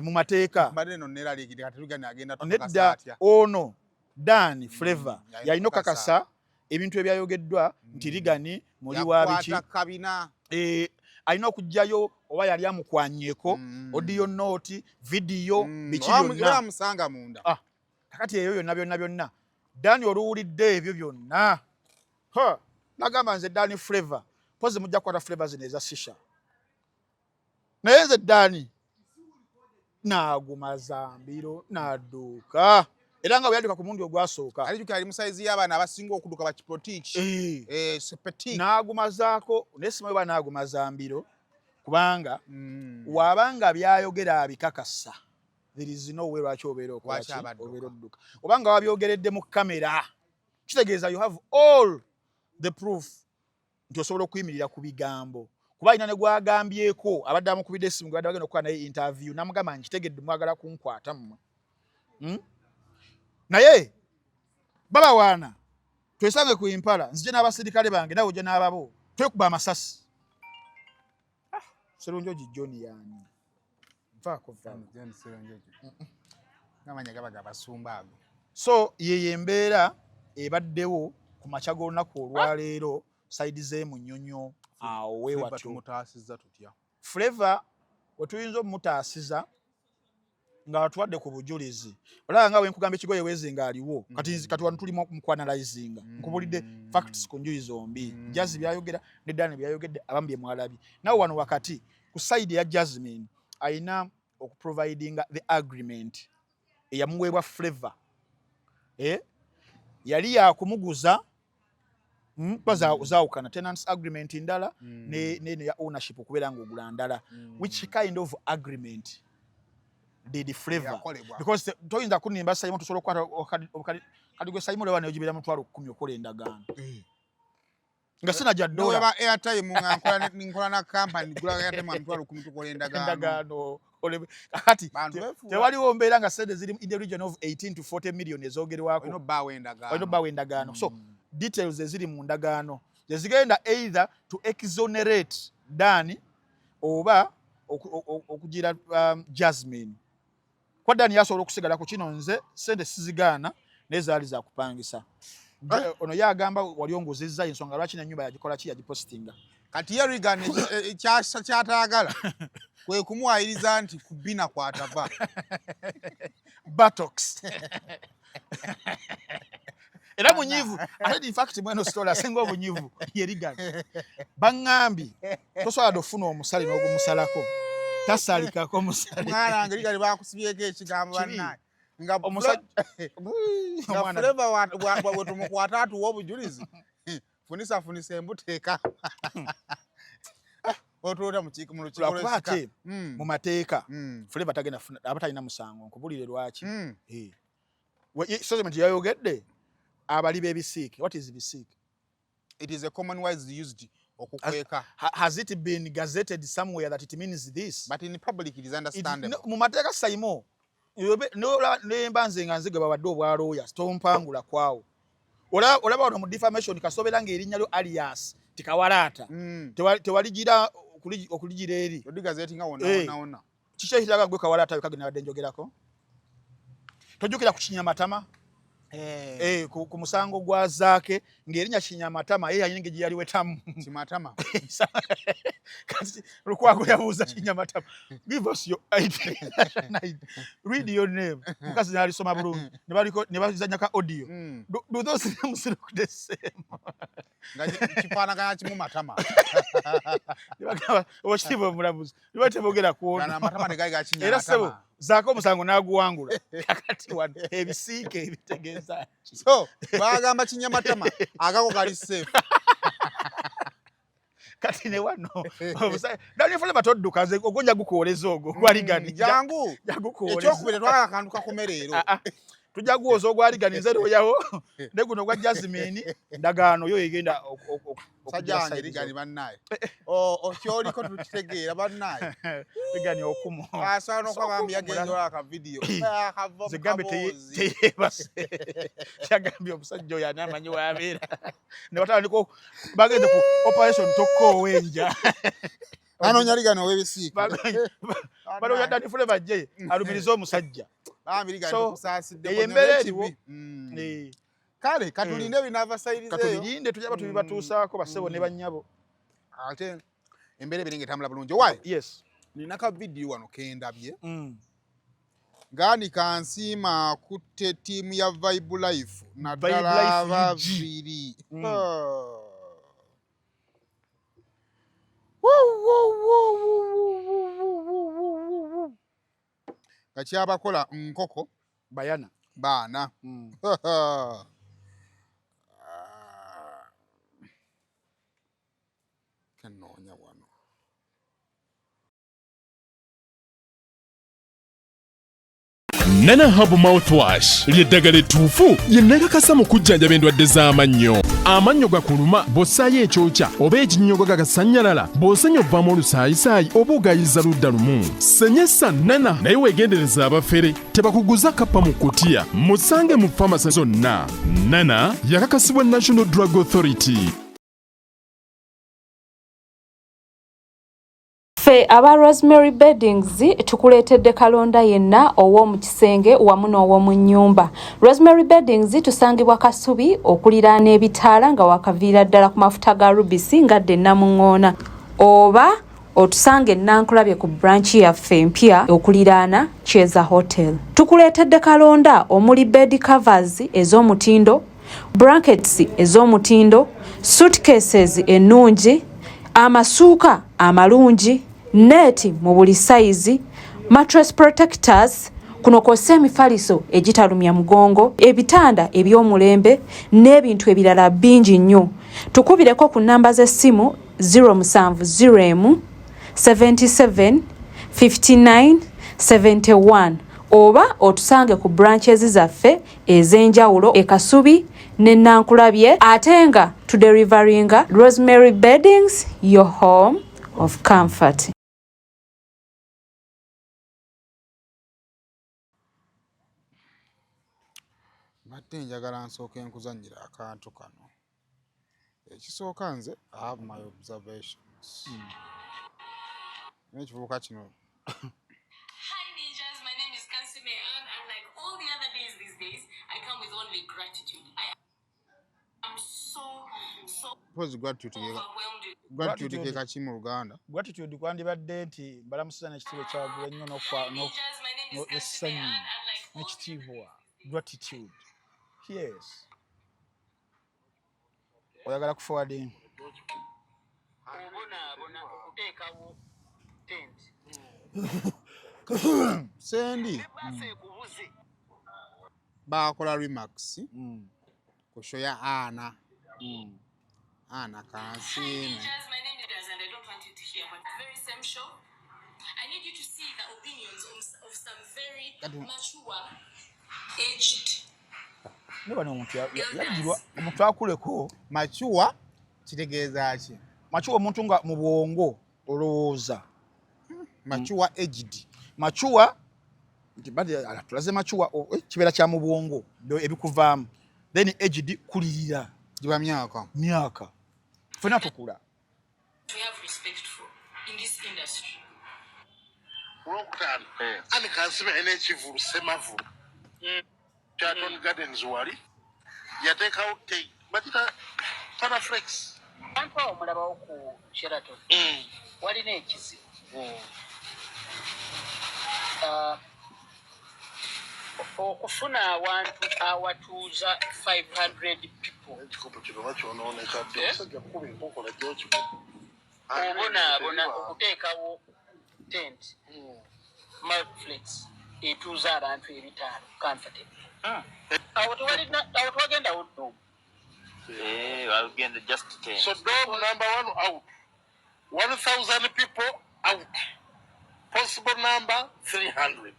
Speaker 2: mu mateeka
Speaker 1: mbadde eno neeralikidde kati Rigani agenda
Speaker 2: tukakasa atya ono Danny Flavour yalina okakasa ebintu ebyayogeddwa nti Rigani muli wabiki alina okujjayo oba yali amukwanyeko audio note video biki byonna
Speaker 1: amusanga munda
Speaker 2: kakati eyo byonna Danny oluwulidde ebyo byonna nagamba nze Danny Flavour pozi mujja kukwata Flavour zino eza shisha naye nze Danny nagumaza mbiro nadduuka era nga byaduka ku mundi ogwasooka
Speaker 1: ali musaizi y'abaana abasinga okuduka bakiprotiki sepetik
Speaker 2: n'agumazaako naye simanyi oba n'agumaza mbiro kubanga wabanga byayogera abikakasa there is no way lwaki obeera odduka obanga wabyogeredde mu kamera kitegeeza you have all the proof nti osobola okuyimirira ku bigambo kuba alina ne gwagambyeko abadde amukubidde essimu gwadde bagenda okukola naye interview namugamba nkitegedde mwagala kunkwata mmwe naye babawaana twesange ku impala nzije n'abasirikale bange nawe ojja n'ababo twekuba amasasi Serunjoji John yani nfaako
Speaker 1: namanya gabaga basumba ago.
Speaker 2: So yeye embeera ebaddewo ku makya g'olunaku olwaleero side ze mu nnyonyo awo weewatyo
Speaker 1: mutaasiza tutya
Speaker 2: Flavour wetuyinza omutaasiza nga watuwadde ku bujulizi olaba nga wenkugamba ekigoye weezinga aliwo kati wano tuli mu kwanalizinga nkubulidde facts ku njuyi zombi Jazz byayogera ne Danny byayogedde abamu bye mwalabi nawe wano wakati ku side ya Jasmine ayina okuprovidinga the agreement eyamuweebwa Flavour yali yakumuguza Zaawukana tenants agreement ndala ne ya ownership okubeera ng'ogula ndala. Which kind of agreement did Flavour? Because toyinza kunimba Simon tusobola okukwata kati gwe Simon lewa n'ogibeera mu 10,000 okola endagaano. Nga sina jja dola.
Speaker 1: Noba airtime nga nkola na company gula airtime 10,000 tukola endagaano.
Speaker 2: Kati tewaliwo mbeera nga sente ziri in the region of 18 to 40 million ezoogerwako.
Speaker 1: Olina
Speaker 2: bawe endagaano. So details eziri mu ndagaano zigenda either to exonerate Dani oba okugira Jasmine. Kwa Dani yasobola okusigala ku kino nze sente sizigaana nezaali za kupangisa. Ono yagamba wali ongozezza ensonga lwaki n'ennyumba yagikola ki yagipostinga.
Speaker 1: Kati ye Reagan kyatayagala kwe kumuwayiriza nti kubina kwatava.
Speaker 2: Buttocks. Era munyivu ate in fact mweno story asenga obunyivu ye Reagan. Bangambi tosobola dofuna omusali n'ogumusalako. Tasalikako musali.
Speaker 1: Mwana wange Reagan bakusibyeko ekigambo bannaye. Nga omusajja Flavour watumukwata atuwa obujulizi funisa embuteeka otuota mu
Speaker 2: lukiko mu mateeka Flavour tagenda abatalina musango nkubulire lwaki statement yayogedde abali b'ebisiike. What is bisiike?
Speaker 1: It is a common word used okukweka.
Speaker 2: Has it been gazetted somewhere that it means this?
Speaker 1: But in public it is understandable.
Speaker 2: Mu mateeka Simon nemba nze nga nzige babadde obwalooya tompangula kwawo. Olaba wano mu defamation kasobera ng'erinnya lyo alias tikawalaata tewaligira okuligira eri
Speaker 1: odigazeti nga wonna
Speaker 2: kiki ekiraga gwe kawalaata yo kagenda badde njogera tojjukira ku Kinyamatama ku musango gwa Zaake ng'erinnya Kinyamatama ye yanyinge gye yali wetamu
Speaker 1: Kimatama
Speaker 2: kati Lukwago yabuuza Kinyamatama give us your ID read your name mukazi n'alisoma bulungi ne bazanya ka audio do those names look the same
Speaker 1: nga kifaanagana kimu Matama
Speaker 2: okibo mulamuzi libate bogera kuona
Speaker 1: Matama ne gali ga Kinyamatama
Speaker 2: era sebo Zaako omusango n'aguwangula kakati wano ebisiike ebitegeeza
Speaker 1: so bagamba Kinyamatama agako kali safe
Speaker 2: kati ne wano Dani Flavour todduka nze ogonja gukooleza ogwo gwaligani
Speaker 1: jangu ekyokubiri twagala akantu kakomereero
Speaker 2: tujja guwoza ogwaligani nze looyawo ne guno gwa Jasmine ndagaano yo egenda
Speaker 1: sajjange Reagan bannaye okyoliko tukitegeera bannaye
Speaker 2: Reagan okumu
Speaker 1: asaana okwagambye yagendola aka video
Speaker 2: zigambe teyebase kyagambye omusajja oyo ani amanyi waabeera ne batandika bagenze ku operation tokkoowenja
Speaker 1: anoonya Reagan ow'ebisiike
Speaker 2: balooya Dani Flavour ajje alumirize omusajja
Speaker 1: embeera eriwo kale katulinde binavasayirizeyo
Speaker 2: tujaba tubibatuusaako bassebo ne bannyabo
Speaker 1: ate embeera ebiri ng'etambula bulungi owaye
Speaker 2: yes
Speaker 1: nina ka vidiyo wano kendabye ngani kansiima akutte ttiimu ya Vibe Life naddala babiri kakyabakola nkoko baana kanoonya wano
Speaker 4: Nana Hub Mouthwash lyeddagala ettuufu lye nnakakasa mu kujjanjaba endwadde z'amannyo. Amannyo gakuluma bw'ossaayo ekyokya oba ekinnyogo gagasanyalala bw'osenya ovaamu olusaayisaayi oba ogayiza ludda lumu. Senyesa Nana naye weegendereza abafere tebakuguza kappa mu kkutiya. Musange mu famasi zonna. Nana yakakasibwa National Drug Authority.
Speaker 6: Ffe aba Rosemary Beddings tukuleetedde kalonda yenna ow'omu kisenge wamu n'ow'omu nnyumba. Rosemary Beddings tusangibwa Kasubi okuliraana ebitaala nga wakaviira ddala ku mafuta ga Rubisi ngadde Namuŋŋoona. Oba otusange Nankulabye ku branch yaffe empya okuliraana Cheza Hotel. Tukuleetedde kalonda omuli bed covers ez'omutindo, blankets ez'omutindo, suitcases ennungi, amasuuka amalungi, neti mu buli size, mattress protectors, kuno kw'ossa emifaliso egitalumya mugongo, ebitanda eby'omulembe n'ebintu ebirala bingi nnyo. Tukubireko ku nnamba z'essimu 0701 77 59 71 oba otusange ku branches zaffe ez'enjawulo e Kasubi ne Nankulabye, ate nga tuderivaringa Rosemary Beddings, your home of comfort.
Speaker 1: Mbadde njagala nsooke nkuzannyira akantu kano. Ekisooka nze I have my observations. N'ekivubuka kino.
Speaker 3: Hi ninjas, my name is Kansime and unlike all the other days these days, I come with only gratitude. I'm so
Speaker 1: gratitude ke kaki mu Luganda?
Speaker 2: Gratitude kwandibadde nti balamusiza n'ekitiibwa kyagula nnyo n'essanyu n'ekitiibwa. Gratitude. Yes. Oyagala kuforwarding.
Speaker 1: Sendi. Bakola remarks. Ku show ya Ana. Ana Kansime.
Speaker 3: My name is and I don't want you to hear, but very same show. I need you to see the opinions of some very mature, aged.
Speaker 2: Nebano omuntu akuleko
Speaker 1: Mature kitegeeza ki?
Speaker 2: Mature omuntu nga mu bwongo olowooza.
Speaker 1: Mature aged.
Speaker 2: Mature nti bade tulaze mature kibeera kya mu bwongo ebikuvaamu. Then aged kulirira.
Speaker 1: Giba myaka.
Speaker 2: Fena tukula.
Speaker 3: We have respect for in this industry.
Speaker 7: Rockland. Ani Kansime enekivulu semavulu. Chaton Gardens wali. Yateka out batita Panaflex.
Speaker 8: Antu omulaba oku Sheraton. Walina ekizibu. Okufuna abantu awatuuza 500 people.
Speaker 7: Ekikopo kino bakyonooneka dde. Omusajja kuba empokola gy'oki.
Speaker 8: Obonaabona okuteekawo tent. Multiplex etuuza abantu 5 comfortable. Awo tewagenda uddo.
Speaker 7: I'll get just 10. So dome number 1 out. 1,000 people out. Possible number 300.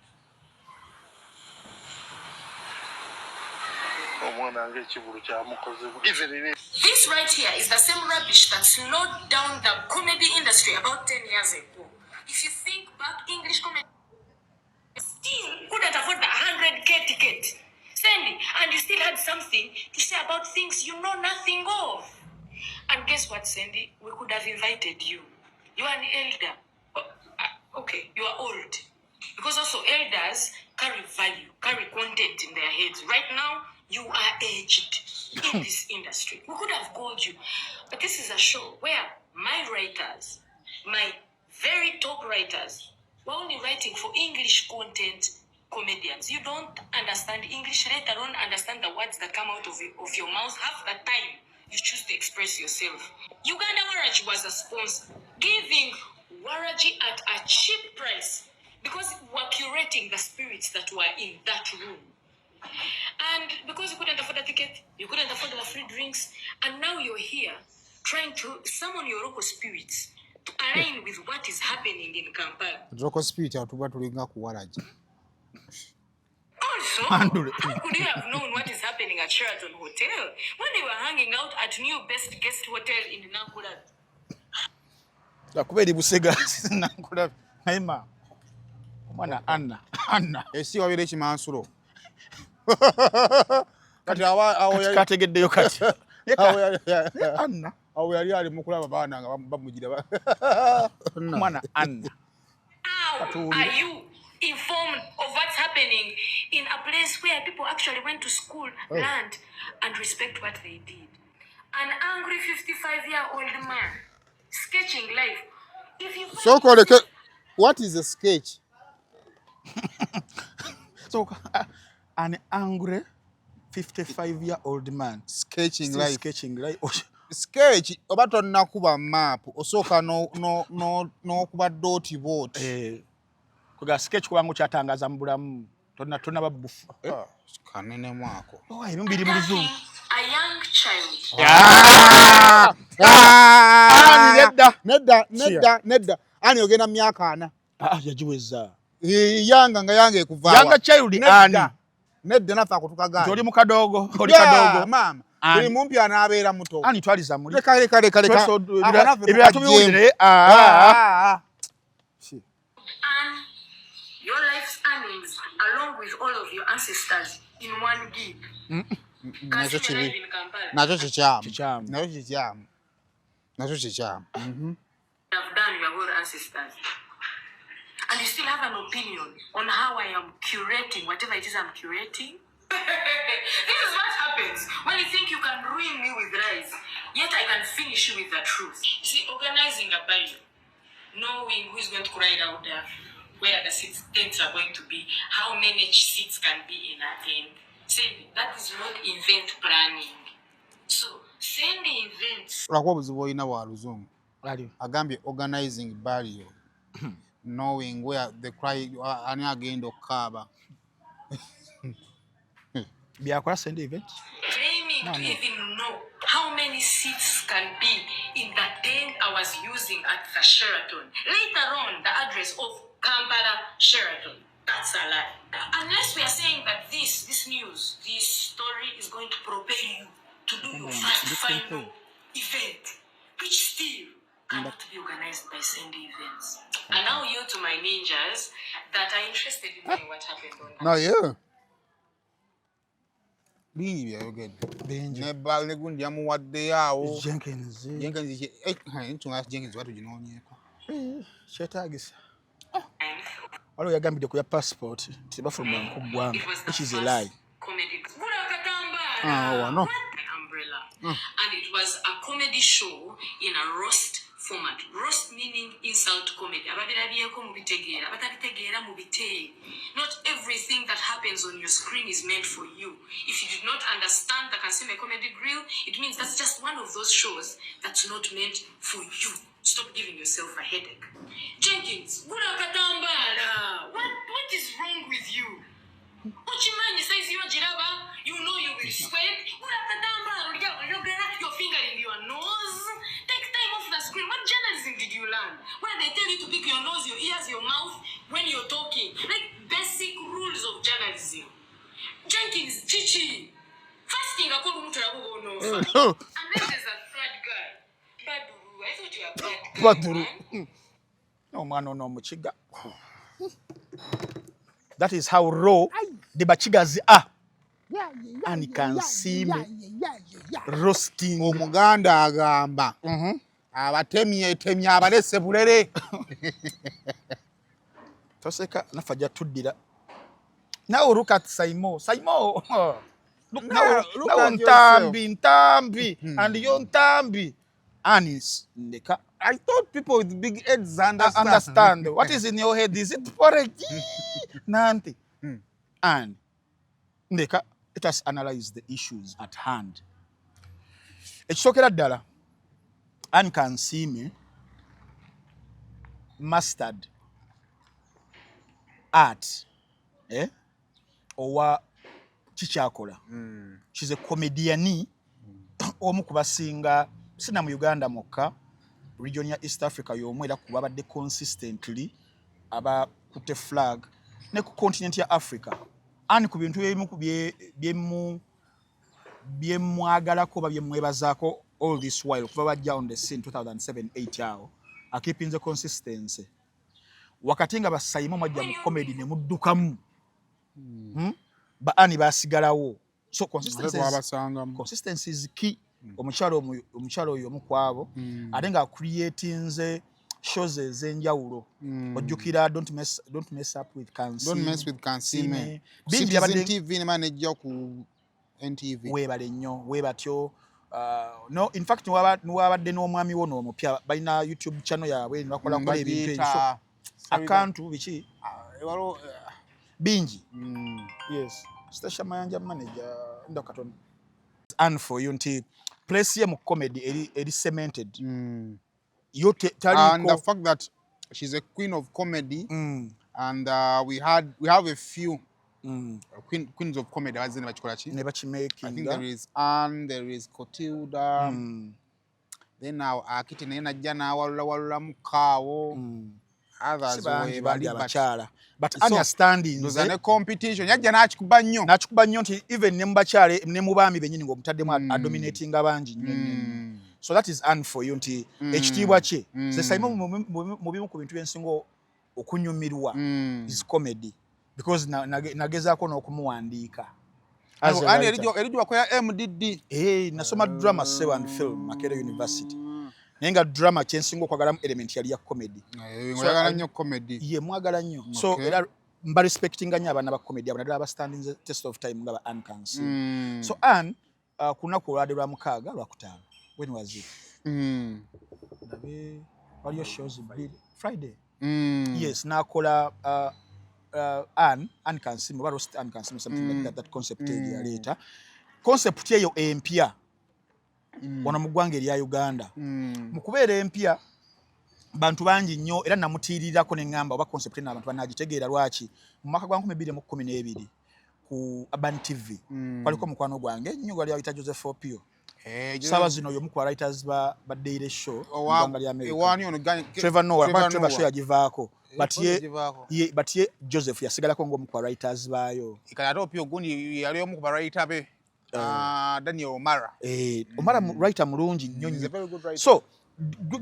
Speaker 3: This right here is the same rubbish that slowed down the comedy industry about 10 years ago. If you think back, English comedy still couldn't afford the 100K ticket. Sandy, and you still had something to say about things you know nothing of. And guess what, Sandy? We could have invited you. You are an elder. Okay, you are old. Because also elders carry value, carry content in their heads. Right now, you are aged in this industry. We could have called you. But this is a show where my writers, my very top writers, were only writing for English content comedians. You don't understand English, let alone understand the words that come out of your mouth. Half the time, you choose to express yourself. Uganda Waraji was a sponsor, giving Waraji at a cheap price because we're curating the spirits that were in that room. And because you couldn't afford a ticket, you couldn't afford the free drinks, and now you're here trying to summon your local spirits to align with what is happening in Kampala.
Speaker 1: Local spirit atuba tulinga ku Waraji.
Speaker 3: Also, how could you have known what is happening at Sheraton Hotel when they were hanging out at New Best Guest Hotel in Nankula?
Speaker 2: Kuberi busega Nankula. Naima. Mwana Anna.
Speaker 1: Esi wabire kimansulo. Kati
Speaker 2: kategeddeyo kati. Anna.
Speaker 1: Awo yali ali mukulaba baana nga bamugira.
Speaker 2: Mwana Anna.
Speaker 3: How are you informed of what's happening in a place where people actually went to school, learned, and respect what they did? An angry 55-year-old man sketching life. If you
Speaker 1: so what is a sketch?
Speaker 2: So an angry 55-year-old man
Speaker 1: sketching life.
Speaker 2: Sketch
Speaker 1: oba tonna kuba map osooka no kuba doti vote.
Speaker 2: Kuga sketch kubangu kyatangaza mu bulamu tonna babufu
Speaker 1: kanene mwako
Speaker 2: ebimbiri mu luzungu
Speaker 3: a young child.
Speaker 1: Nedda ani ogenda mu myaka 4
Speaker 2: yagiweza
Speaker 1: yanga ekuva
Speaker 2: yanga child ani
Speaker 1: nedda nafa akutukagaana
Speaker 2: oli mukadogo oli kadogo
Speaker 1: mama buli mumpi anabeera muto
Speaker 2: ani twaliza muli
Speaker 1: leka
Speaker 2: ebyo tubiwulire
Speaker 3: And your life's earnings along with all of your ancestors in one gig.
Speaker 1: nakyo kibi
Speaker 3: In Kampala.
Speaker 1: nakyo kikyamu
Speaker 3: Have done your whole ancestors. And you still have an opinion on how I am curating whatever it is I'm curating. This is what happens when you think you can ruin me with lies, yet I can finish you with the truth. See, organizing a burial, knowing who is going to cry out there, where the tents are going to be, how many seats can be in a tent. See, that is not event planning. So, send the events.
Speaker 1: lwakuba obuzibu olina bwa luzungu agambye organizing burial knowing where the cry ani agenda okukaaba
Speaker 2: byakola send event
Speaker 3: Claiming to even know how many seats can be in the tent I was using at the Sheraton. Later on, the address of Kampala Sheraton. That's a lie. Unless we are saying that this news, this story is going to propel you to do your first final event, which still cannot be organized by Sunday events. And now you to my ninjas that are interested in knowing what happened on
Speaker 1: naye bingi byayogedde nebbala negundi yamuwaddeyo awo
Speaker 2: Jenkins
Speaker 1: ensonga Jenkins batuginoonyeeko
Speaker 2: kyetaagisa waliwo yagambidde ku ya passport tebafuluma nkuggwanga which is a lie
Speaker 1: wano
Speaker 3: umbrella. And it was a comedy show in a roast format. Roast meaning insult comedy. Not everything that happens on your screen is meant for you. If you did not understand the Kansime Comedy Grill, it means that's just one of those shows that's not meant for you. Stop giving yourself a headache. Jenkins, what is wrong with you? Uchimanyi size yo jiraba, you know you will sweat. Your finger in your nose. Take time off the screen. What journalism did you learn? Where they tell you to pick your nose, your ears, your mouth when you're talking. Like basic rules of journalism. Jenkins, Chichi. Fasting a call no. And then there's a third guy. Baduru. I thought you were bad.
Speaker 2: Baduru. No man, no Muchiga. That is how raw the Bachigas are. And you can see me roasting.
Speaker 1: Omuganda agamba abatemye abalese bulere
Speaker 2: toseka nafajja tuddira now look at Saimo look now ntambi and yo ntambi anis ndeka.
Speaker 1: I thought people with big heads
Speaker 2: understand what is in your head. Is it porridge? Nanti. And ndeka, let us analyze the issues at hand. Ekisokera ddala and can see me mastered art owa Chichakola. She's a comedian omu kubasinga sina mu Uganda mokka region ya East Africa y'omu era kuba badde consistently aba kutte flag ne ku continent ya Africa ani ku bintu ebimu byemwagalako ba byemwebazaako all this while kuba bajja on the scene 2007-8 awo akipinze consistency wakati nga basayimo majja mu comedy ne muddukamu ba ani basigalawo so consistency is key. Omukyalo oyo omukwabo ate nga creatinze shows ezenjawulo ojjukira don't mess up with Kansime
Speaker 1: Citizen TV ne manejja ku NTV
Speaker 2: webale nnyo webatyo no in fact nwabadde n'omwami wo n'omupya balina YouTube channel yaabwe ne bakola ebintu ebyo akantu biki bingi yes Stasha Mayanja manager ndo katonda and for you nti place ye mu comedy eri cemented yo
Speaker 1: and the fact that she's a queen of comedy and we have a few Queens of Comedy bazine bakikola ki
Speaker 2: ne bakimaking.
Speaker 1: I think there is Anne, there is Cotilda, then now Akiti naye najja n'awalula mukaawo, others we bali
Speaker 2: abachala but understanding
Speaker 1: ndoza ne competition yajja n'akikuba nnyo
Speaker 2: nti even ne mubachala ne mubami benyini ng'omutaddemu dominating abangi nnyo. So that is Anne for you nti ekitiibwa kye ze Simon mu bimu ku bintu byensingo okunyumirwa is comedy because nagezaako n'okumuwandiika.
Speaker 1: Ani erijo akoya MDD
Speaker 2: nasoma drama sewa and film Makerere University. Nenga drama kyensingo kwagala element yali ya comedy.
Speaker 1: Mwagala nnyo comedy.
Speaker 2: Ye mwagala nnyo. So era mba respecting anya abana ba comedy abana ba standing the test of time nga ba Anne Kansiime. So Anne kuna ku lwade lwa mukaaga lwa kutaano. When was it? Ndabe waliyo shows Friday. Yes, nakola Anne Kansiime ba roast Anne Kansiime something like that concept ya later. Concept yeyo empya. Wana mugwanga eri ya Uganda. Mukubeera empya bantu bangi nnyo era namutiirirako ne ngamba oba concept ena abantu banagitegeera lwaki mu mwaka gwa 2012 ku Urban TV kwaliko mukwano gwange nnyo gwali ayita Joseph Opio. Sawa zino yo mukwa writers ba Daily Show nganga lya America. Trevor Noah show yagivaako but ye Joseph yasigalako ng'omukwa writers bayo.
Speaker 1: Ikala Opio gundi yali omu ku writer be. Daniel Omara.
Speaker 2: Omara writer mulungi nnyo. So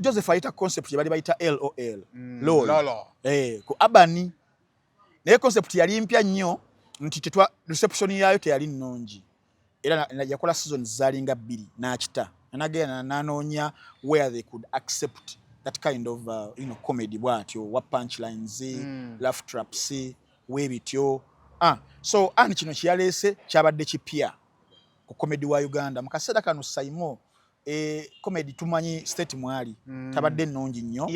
Speaker 2: Joseph ayita concept yali bayita LOL. Lolo. Ku Abani. Naye concept yali mpya nnyo nti tetwa reception yayo teyali nnungi. Era yakola seasons zalinga 2 n'akita. Nagenda nanoonya where they could accept that kind of comedy bwatyo wa punchlines, laugh traps, webityo. So ani kino kyalese kyabadde kipya ku comedy wa Uganda mukaseda kanu Saimo comedy tumanyi state mwali tabadde nnungi nnyo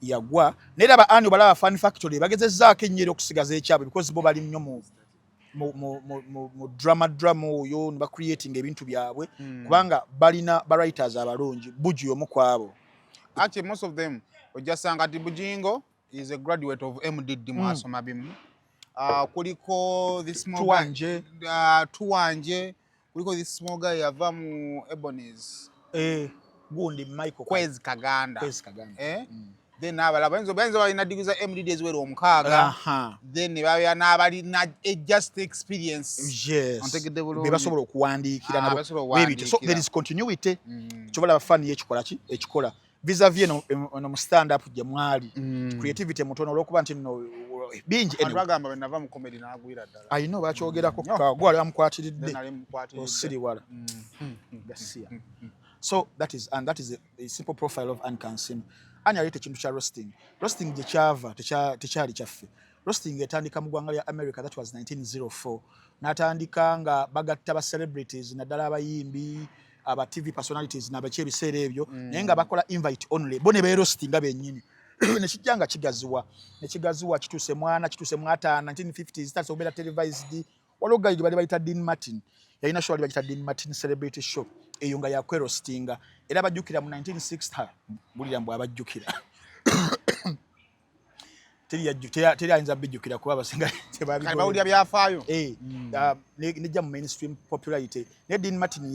Speaker 2: yagwa nera ba ani balaba Fan Factory bagezezzaako ennyero okusigaza ekyabwe because bo bali nnyo mu drama oyo ne ba creating ebintu byabwe kubanga balina ba writers abalungi Buju omu kwabo.
Speaker 1: Actually most of them ojasanga ati Bujingo is a graduate of MDD mwasoma bimu. Kuliko this small Tuwanje kuliko this small guy yava mu Ebonies
Speaker 2: gundi Michael
Speaker 1: Kwezi Kaganda. Then abala benzo balina degree za MDD eziwera omukaaga then babya n'abali na just experience
Speaker 2: bebasobola okuwandiikira nabo. So there is continuity kyobola abafani ekikola vis-a-vis no mu stand up gye mwali creativity mutono olwokuba nti no bingi
Speaker 1: bagamba benava mu comedy n'agwira ddala.
Speaker 2: I know bakyogerako gwali amukwatiridde osiriwala. So that is a simple profile of Anne Kansiime. Ani alete kintu kya roasting gye kyava tekyali kyaffe. Roasting etandika mu ggwanga lya America, that was 1904. N'atandika nga bagatta ba celebrities naddala abayimbi aba TV personalities n'abaki ebiseera ebyo naye nga bakola invite only bo ne beerostinga bennyini. Nekijjanga kigaziwa kituuse mwana kituuse mwataana 1950s tatso okubeera televised. Waliwo gayidi bali bayita Dean Martin yalina show bali bayita Dean Martin celebrity show eyo nga yakwerostinga era bajjukira mu 1960 bulira mbw abajjukira teri ayinza bijjukira kuba abasinga
Speaker 1: tebabawulira byafaayo
Speaker 2: nejja mu mainstream popularity. Ne Dean Martin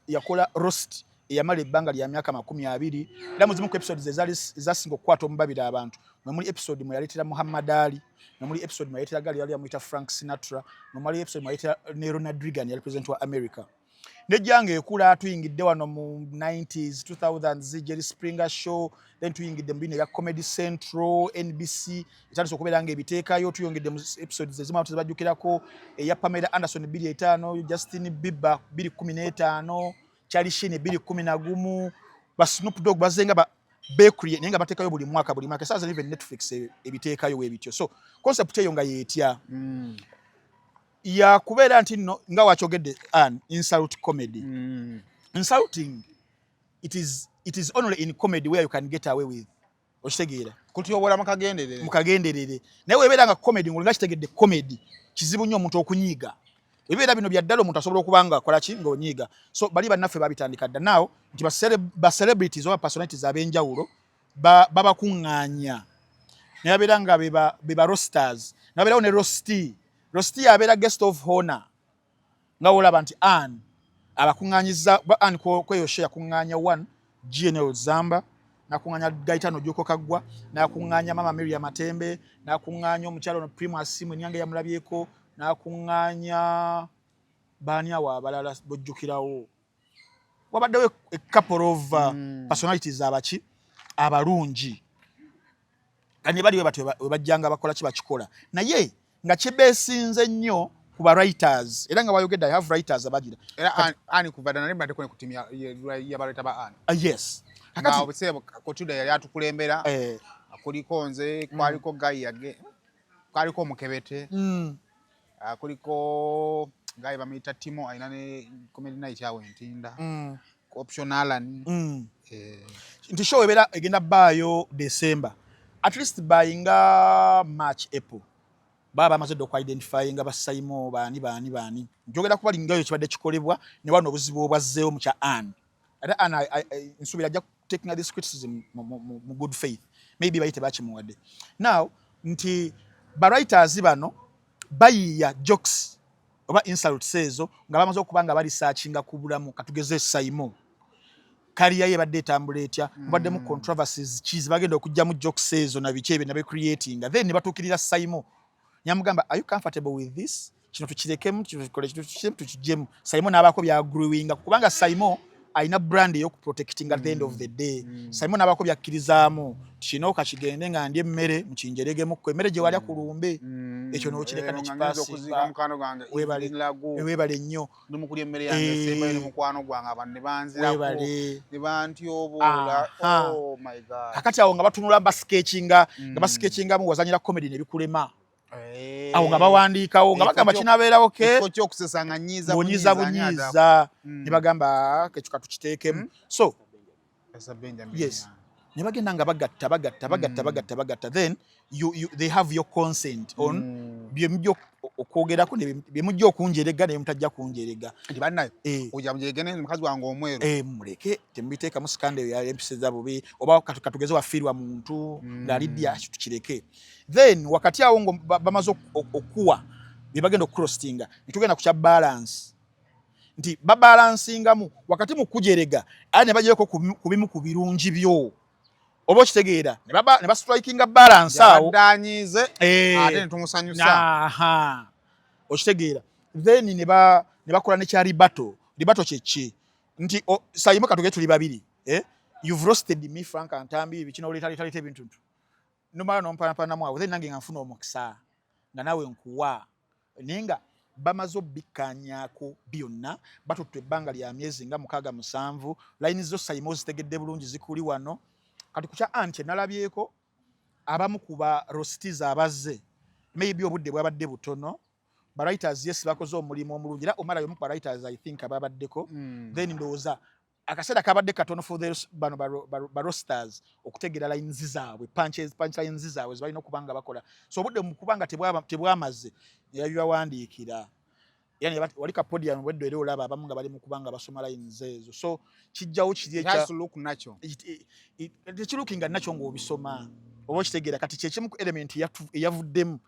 Speaker 2: yakola roast eyamala ebbanga lya myaka 20 era muzimu ku episodes ezasinga okukwata omubabira abantu mwe episode mwe yaleetera Muhammad Ali mwe episode mwe yaleetera gali yali amuyita Frank Sinatra mwe episode mwe yaleetera ne Ronald Reagan yali president wa America. Nejjanga ekula atuyingidde wano mu 90s 2000s Jerry Springer show then tuyingidde mu bino ya Comedy Central NBC etandise okubeera nga ebiteekayo tuyongedde mu episodes ezimu abantu zebajjukirako eya Pamela Anderson 2005 Justin Bieber 2015 Charlie Sheen 2011 ba Snoop Dogg bazenga ba bakery nenga bateekayo buli mwaka sasa even Netflix ebiteekayo webityo. So concept eyo nga yeetya ya kubeera nti no nga wakyogedde insult comedy. Insulting it is only in comedy where you can get away with okitegeera
Speaker 1: kutyobola
Speaker 2: mukagenderere naye webeera nga comedy ngolinga kitegedde comedy kizibu nnyo omuntu okunyiiga ebibeera bino bya ddala omuntu asobola okubanga akola ki ng'onyiiga. So bali bannaffe babitandika dda naawo nti ba celebrities oba personalities ab'enjawulo babakuŋŋaanya naye babeera nga beba roasters nabeerawo ne roasty Rosti abeera guest of honor nga olaba nti Anne abakunganyiza Anne kweyo share kunganya 1 GNL Zamba na kunganya Gaitano Joko Kagwa na kunganya Mama Miriam Matembe na kunganya omukyalo no Prima Simu nyange ya mulabyeko na kunganya bania wa balala bojjukirawo wabaddewo a couple of personalities abachi abalungi kandi bali we bajjanga bakola kibakikola naye nga kibesinze nnyo ku ba writers era nga bayogedde I have writers abagira
Speaker 1: era ani kuvada na limba tekone kutimya ya bareta ba Ani
Speaker 2: yes
Speaker 1: akati obusebo kotuda yali atukulembera akuliko nze kwaliko Guy yage kwaliko omukebete akuliko Guy bamita Timo aina ne comedy night yawe ntinda optional
Speaker 2: nti show ebera egenda bayo December at least bayinga March April baba amaze do identify nga basayimo bani njogera kuba lingayo kibadde kikolebwa ne wano obuzibu obwazzeewo mu kya Anne era Anne nsubira ja taking this criticism mu good faith maybe bayite bakimuwadde now nti ba writers bano bayiya jokes oba insults ezo nga bamaze okubanga bali searchinga ku bulamu katugeze sayimo kariya ye badde tambula etya badde mu controversies cheese bagenda okujja mu jokes ezo na bichebe na be creating then batukirira sayimo nyamugamba are you comfortable with this kino tukirekemu tukijemu sayimo nabako bya growing kubanga sayimo aina brand yo protecting at the end of the day sayimo nabako byakkirizamu kino kachigende nga ndye mmere mukinjerege mu kwemere je wali akulumbe ekyo no kireka ne kipasi webale nnyo
Speaker 1: ndumukulye emmere yange semba ne mukwano gwange abanne banzira ne banti obula oh my god
Speaker 2: kakati awo nga batunula basketchinga nga basketchinga mu wazanyira comedy ne bikulema awo nga bawandiikawo nga bagamba kinabeerawo ke
Speaker 1: ekyo kyokusesanganyiza
Speaker 2: bunyiza ne bagamba kekyuka tukiteekemu so yes ne bagenda nga bagatta then they have your consent on byemujjo okwogerako byemujjo okunjerega ne mutajja kunjerega
Speaker 1: bannayo ojamjerege ne mukazi wange omweru
Speaker 2: muleke tembiteeka mu skande ya empise za bubi oba katugeze wafirwa muntu ngalidia tukireke then wakati awo ngo bamaze okuwa bibagenda okrostinga nitugenda kucha balance nti babalansingamu wakati mu kujerega ane bajeko kubimu kubirungi byo obo kitegeera ne ba strikinga balance awo
Speaker 1: danyize ate ntumusanyusa
Speaker 2: aha okitegeera then ne bakola ne kyali libato chechi nti sayimo katuge tuli babiri you've roasted me Frank Antambi bikino leta ebintu numara nompana mwawe then nange nganfuna omukisa nga nawe nkuwa ninga bamazo bikanyako byonna batutwe banga lya myezi nga 6-7 line zo sayimo zitegedde bulungi zikuli wano kati kucha anti nalabyeko abamu kuba roasties abazze maybe obudde bwabadde butono ba writers yes bakoze omulimo omulungira omara yomu ba writers I think ababaddeko then ndoza akaseda kabadde katono for the bano ba roasters okutegera lines zaabwe punchlines zaabwe balina okubanga bakola so obudde mukubanga tebwamaze yabiwandikira yani walika podium weddo era olaba abamu nga bali mukubanga basoma lines ezo so kijjawo kiri
Speaker 1: ekya look nacho
Speaker 2: tekilookinga nacho ng'obisoma oba kitegera kati kyekimu ku element yavuddemu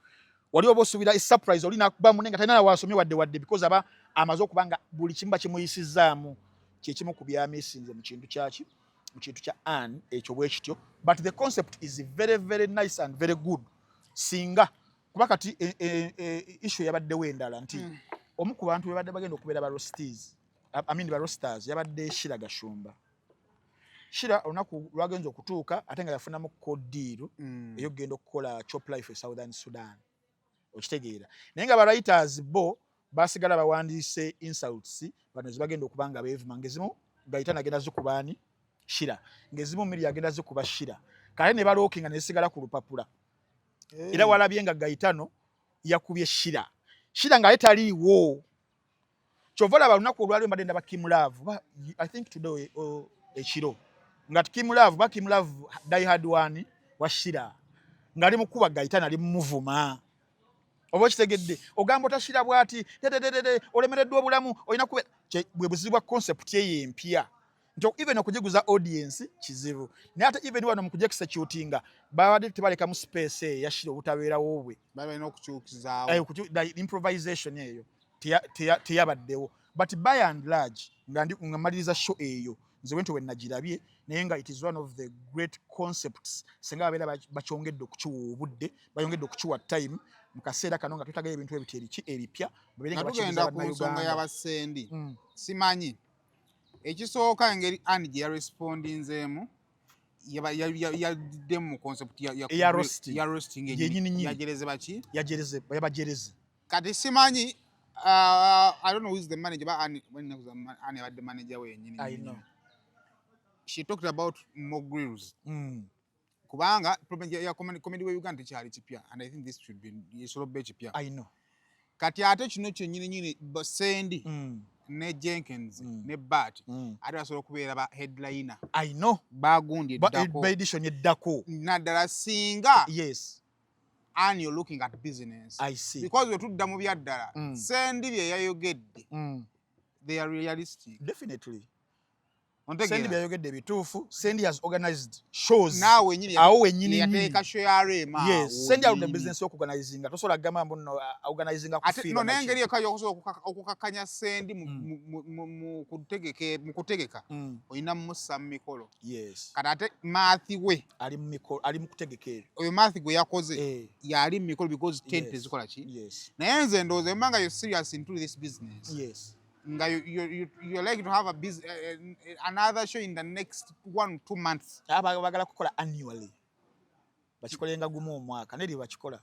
Speaker 2: wali oba osubira a surprise oli nakuba munenga talina wasomye wadde because aba amaze okubanga buli kimba kimuyisizaamu kyekimu ku byamisinze mu kintu kyaki mu kintu kya Anne ekyo bwekityo but the concept is very very nice and very good singa kuba kati issue yabaddewo endala nti omu ku bantu bebadde bagenda okubeera ba roasters yabadde Shira Gashumba Shira olunaku lwagenza okutuuka ate nga yafunamu kodiiro eyo genda okukola Chop Life e Southern Sudan okitegeera naye nga ba writers bo basigala bawandiise insults bano zibagenda okubanga beevuma ngezimu Gaitana agenda zikubaani Shira ngezimu Miri agenda zikuba Shira kale ne balookinga ne sigala ku lupapula era walabye nga Gaitano yakubye Shira nga letaliiwo kyovola balunaku olwaliwo mbadde ndaba Kim Love I think today ekiro nga Kim Love Die Hard One wa Shira ngali mukuba Gaitana ali muvuma obo kitegedde ogamba otashira bwati olemereddwa obulamu olina bwe buzibwa concept ye empya nti even okujiguza audience kizibu naye ate even wano mu kujexecutinga babadde tebalekamu space yashira obutabeerawo bwe
Speaker 1: balina okukyukizaawo
Speaker 2: improvisation eyo teyabaddewo but by and large nga maliriza show eyo nze wento we nagirabye naye nga it is one of the great concepts senga babeera bakyongedde okukiwa obudde bayongedde okukiwa time mu kaseera kano nga tutagayo ebintu ebipya
Speaker 1: tugenda ku nsonga y'abasendi simanyi ekisooka engeri Annie gye yarespondinzeemu yaddemu mu concept ya roasting yajereze baki
Speaker 2: yabajereze
Speaker 1: kati simanyi I don't know who is the manager but Annie abadde manager wenyini
Speaker 2: I know
Speaker 1: she talked about mogrills kubanga problem ya comedy we Uganda tekyali kipya and I think this should be isolobbe kipya
Speaker 2: I know
Speaker 1: kati ate kino kyennyini Sendi ne Jenkins ne Bart ate basobola okubeera ba headliner
Speaker 2: I know
Speaker 1: bagundye
Speaker 2: eddako ba edition eddako
Speaker 1: naddala singa
Speaker 2: yes
Speaker 1: and you're looking at business
Speaker 2: I see
Speaker 1: because we tudda mu byaddala Sendi bye yayogedde they are realistic
Speaker 2: definitely Sendi byayogedde bituufu Sendi has organized shows
Speaker 1: nawe nyini
Speaker 2: awo wenyini
Speaker 1: yateeka show ya Rema
Speaker 2: yes Sendi alina business y'okuorganizinga tosobola kugamba mbuno organizinga ku
Speaker 1: film no nengeri ekayo okusobola okukakanya Sendi mu kutegeka oyina musa mikolo
Speaker 2: yes
Speaker 1: kati ate Mathi we
Speaker 2: ali mu kutegeka
Speaker 1: oyo Mathi gwe yakoze yali mikolo because tent ezikola ki
Speaker 2: yes
Speaker 1: naye nze ndowooza embanga you're serious into this business
Speaker 2: yes
Speaker 1: you're likely to have another show in the next 1-2 months
Speaker 2: bagala kukola annually bakikolenga gumu omwaka neri bakikola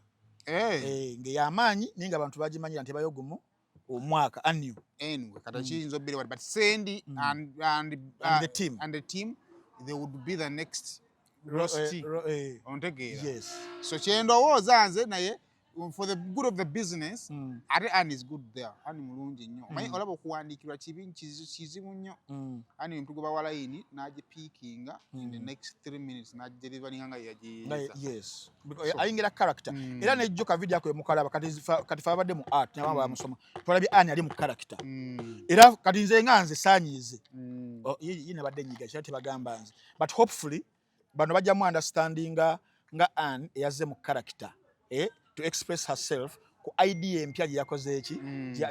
Speaker 2: ngeyamaanyi naye nga abantu bagimanyira nti bayo gumu omwaka annual
Speaker 1: anyway kata kiyinza obbere but Sendi and the team they would be the next roasting ontegeera
Speaker 2: yes
Speaker 1: so kyendowooza nze naye for the good of the business ate Annie is good there Annie mulungi nnyo manyi olaba okuwandiikirwa kizibu nnyo Annie mpugo bawalayini n'agipiikinga in the next 3 minutes n'agideliveringa nga yagiyiza
Speaker 2: yes ayingira character era nejjoka video yako emukalaba kati fabadde mu art nyama bamusoma twalabye Annie ali mu character era kati nze nganze saanyize yine badde nyiga kyati bagamba nze but hopefully bano bajja mu understanding nga Annie yaze mu character to express herself ku idea empya gye yakoze eki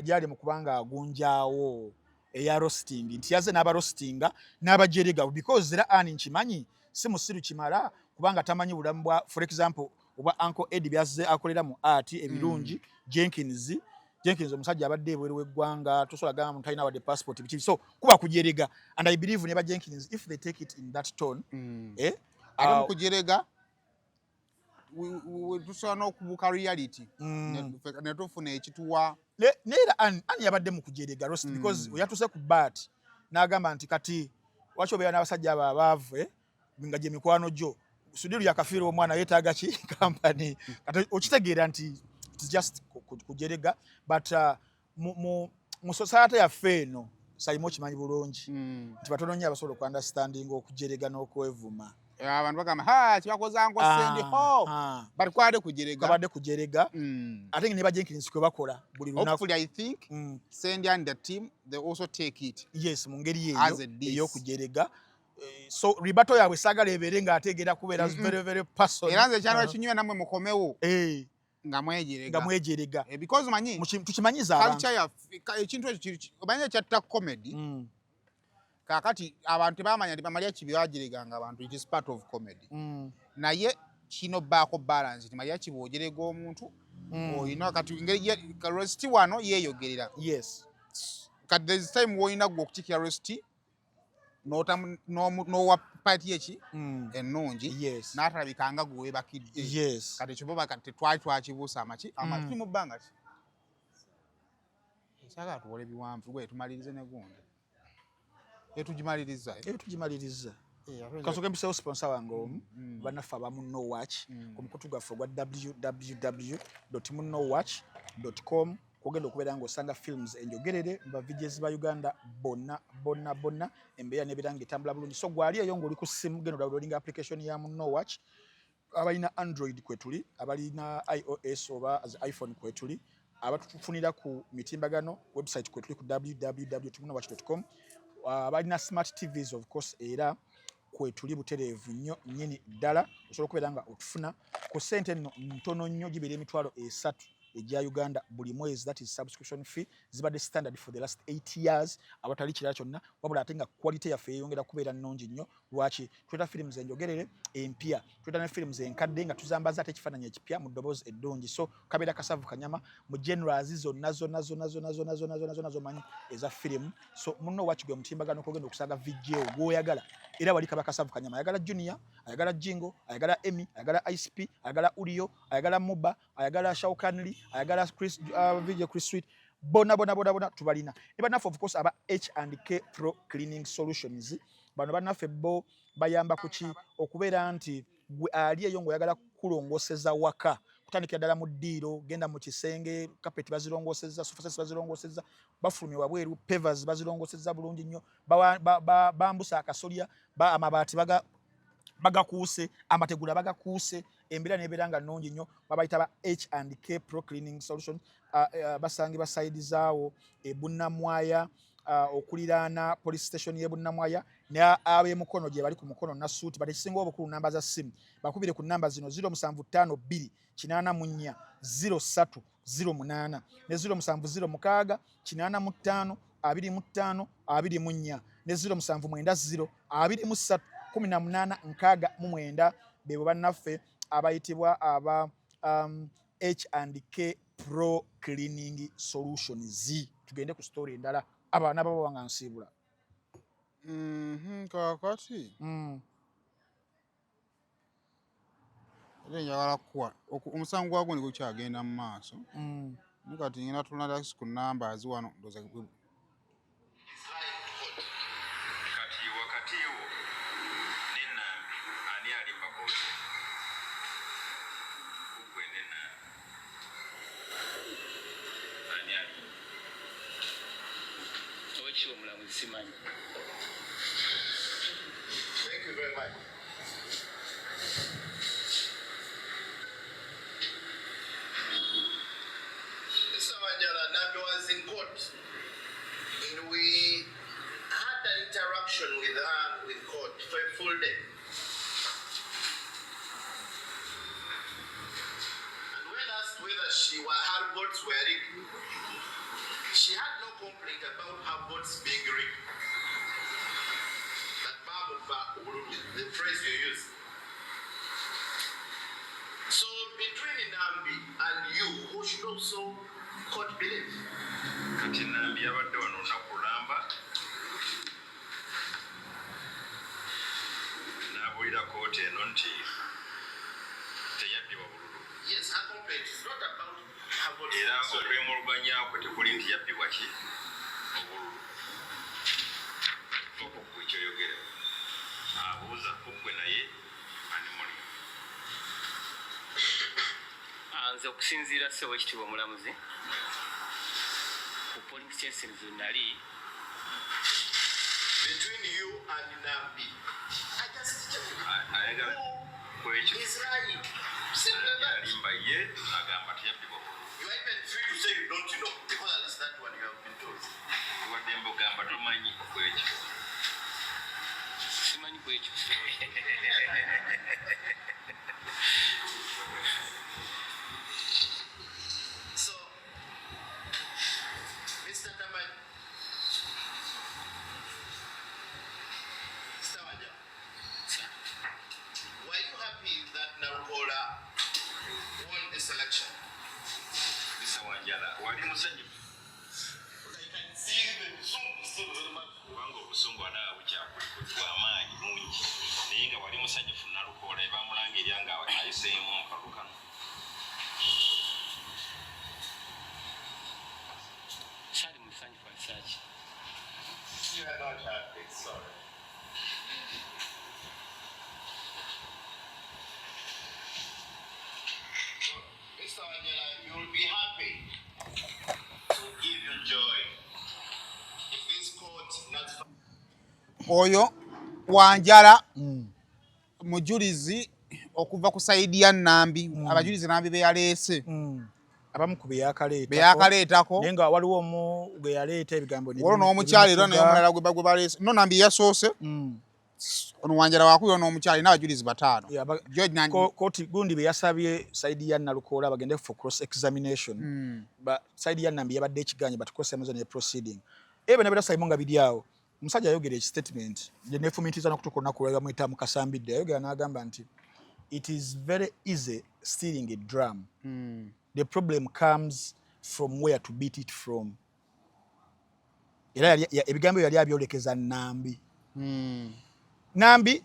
Speaker 2: gyali mu kubanga agunjaawo eya roasting nti yaze n'aba roastinga n'abajerega because era Annie nkimanyi si musiru kimala kubanga tamanyi bulamu bwa for example oba Uncle Eddie byazze akolera mu art ebirungi Jenkins omusajja abadde ebweru w'eggwanga tosobola gamba muntu alina wadde passport biki so kuba kujerega and I believe ne ba Jenkins if they take it in that tone
Speaker 1: ate mu kujerega tusobola n'okubuuka reality ne tufuna ekituwa
Speaker 2: neera Annie yabadde mu kujerega roast because yatuse ku bat n'agamba nti kati waki obeera n'abasajja abo abaavu nga gye mikwano gyo sudiru yakafiira omwana yeetaaga ki kampani kati okitegeera nti it's just kujerega but mu society yaffe eno sayimu okimanyi bulungi nti batono nnyo abasobola okuunderstanding okujerega n'okwevuma
Speaker 1: abantu bagamba kibakoza ngo Sendi bali kwade kujerega ate nga ne ba Jenkins kwe bakola buli lunaku
Speaker 2: hopefully
Speaker 1: I think Sendi and the team they also take it
Speaker 2: yes mu ngeri eyo kujerega so ribato yawe sagala ebere nga ategeera kubeera very very personal
Speaker 1: era nze kyano kinywe namwe mukomewo nga mwejerega because manyi
Speaker 2: tukimanyiza abantu
Speaker 1: culture ya ekintu ekyo obanye kyatta comedy kakati abantu bamanya nti Maria Kibiwajerega abantu it is part of comedy naye kino baako balance nti Maria Kibiwajerega omuntu oyina kati ngeri roast wano yeyogerera
Speaker 2: yes
Speaker 1: kati there is time woyina gwo okutikira roast no party eki ennungi
Speaker 2: yes
Speaker 1: n'atalabikanga gwe bakidde
Speaker 2: yes
Speaker 1: kati kiboba kati twakibuusa amaki mu bbanga ki ekyagala tuwole biwanvu gwe tumalirize ne gundi tugimaliriza
Speaker 2: kasoke mbisewo sponsor wange omu bannaffe abamu no watch ku mukutu gwaffe ogwa www.munowatch.com kugenda okubeera ng'osanga films enjogerere ba VJs ba Uganda bonna embeera n'ebiranga etambula bulungi so gwali eyo ng'oli ku simu genda downloading application ya Munowatch abalina Android kwetuli abalina iOS oba iPhone kwetuli abatufunira ku mitimbagano website kwetuli ku www.munowatch.com balina smart TVs of course era kwetuli butereevu nnyo nnyini ddala osobola okubeera nga otufuna ku ssente nno ntono nnyo gibeera $3 ejja Uganda buli mwezi, that is subscription fee. Zibadde standard for the last 8 years awatali kirala kyonna, wabula ate nga quality yaffe yeyongera kubeera nnungi nnyo. Lwaki tuleta films enjogerere empya, tuleta ne films enkadde nga tuzambaza ate ekifaananyi ekipya mu ddoboozi eddungi. So kabeera Kasavu Kanyama mu genres zonna manyi eza film. So munno wakigwe mutimbagano kogenda okusaga video gwoyagala era wali kaba Kasavu Kanyama, ayagala Junior, ayagala Jingo, ayagala Emmy, ayagala ICP, ayagala Ulio, ayagala Muba, ayagala Shaukanli, ayagala Chris Video Chris Sweet, bona tubalina. Eba nafe of course aba H&K Pro Cleaning Solutions. Bano banaffe bo bayamba kuki okubeera nti gwe ali eyo ng'oyagala kulongoseza waka kutandikira ddala mu ddiiro, genda mu kisenge, kapeti bazirongoseza, sofasesi bazirongoseza, bafulumye wabweru, pavers bazirongoseza bulungi nnyo, bambusa akasolya, amabaati bagakuuse, amategula bagakuuse, embeera nebeera nga nnungi nnyo. Babayita ba H&K Pro Cleaning Solution. Basangibwa side zaawo ebunnamwaya, okuliraana police station ye Bunnamwaya, ne ab'emukono gye bali ku mukono na suuti. Batekisinga obukulu namba za simu bakubire ku namba zino 0752 84 0308 ne 0706 85 25 24 ne 0790 23 18 bebo bannaffe abayitibwa aba H&K Pro Cleaning Solutions. Tugende ku story endala abaana babo wanga nsibula.
Speaker 1: Kakati njagala kuwa omusango gwagwo nigwo kyagenda mu maaso. Kati ngenda tulanda ku namba wano ndoza
Speaker 8: Thank you very much. Mr. Wajala, Nabi was in court and we had an interaction with her with court for a full day. And when asked whether her boats were rigged, she had no complaint about her boats being rigged. The phrase you use. So between Nambi and you, who should also court believe? Kati Nambi abadde wano nakulamba n'abulira kooti eno nti teyabbibwa bululu. Yes, her complaint is not about her body. Era okwemuluganya kwe tekuli nti yabbibwa ki obululu. Okwo ekyoyogera. Abuuza kukwe naye ani muli. Nze okusinziira ssebo ekitiibwa omulamuzi ku polling stations nali between you and Nambi. Ayagala kwekyo is right. Simple that. Alimba ye agamba teyabbibwa bululu. You are even free to say you don't know because at least that one you have been told. Wadde mbogamba tomanyi kwekyo. Simanyi kwekyo. So, Mr. Taman, Mr. Wanja, were you happy that Narukola won this election? Mr. Wanjala, wali musanyufu? I can see the zoom very much. Wango obusungu ala bukyakutwa amaanyi mungi naye nga wali musanyufu Nalukola ebamulangirya nga ayiseemu mukalukano. Kyali musanyufu asaki? You are not happy, sorry. Mr. Wanyala, you will be happy to give you joy. If this court not
Speaker 1: oyo Wanjala mujulizi okuva ku saidi ya Nambi, abajulizi Nambi be yaleese
Speaker 2: abamu ku
Speaker 1: beyakaleetako
Speaker 2: naye nga waliwo omu gwe yaleeta ebigambo
Speaker 1: waliwo n'omukyali era naye omulala gwe baleese no Nambi yasoose ono Wanjala wakuyo n'omukyali n'abajulizi 5
Speaker 2: kooti gundi be yasabye saidi ya Nalukoola bagende for cross examination saidi ya Nambi yabadde ekiganye but cross examination proceeding ebe nabera Simon nga bidyawo omusajja ayogera statement je nefumitiza n'okutuka olunaku lwe bamuyita mu Kasambidde ayogera n'agamba nti it is very easy stealing a drum. The problem comes from where to beat it from. Era ebigambo yali abyolekeza Nambi. Nambi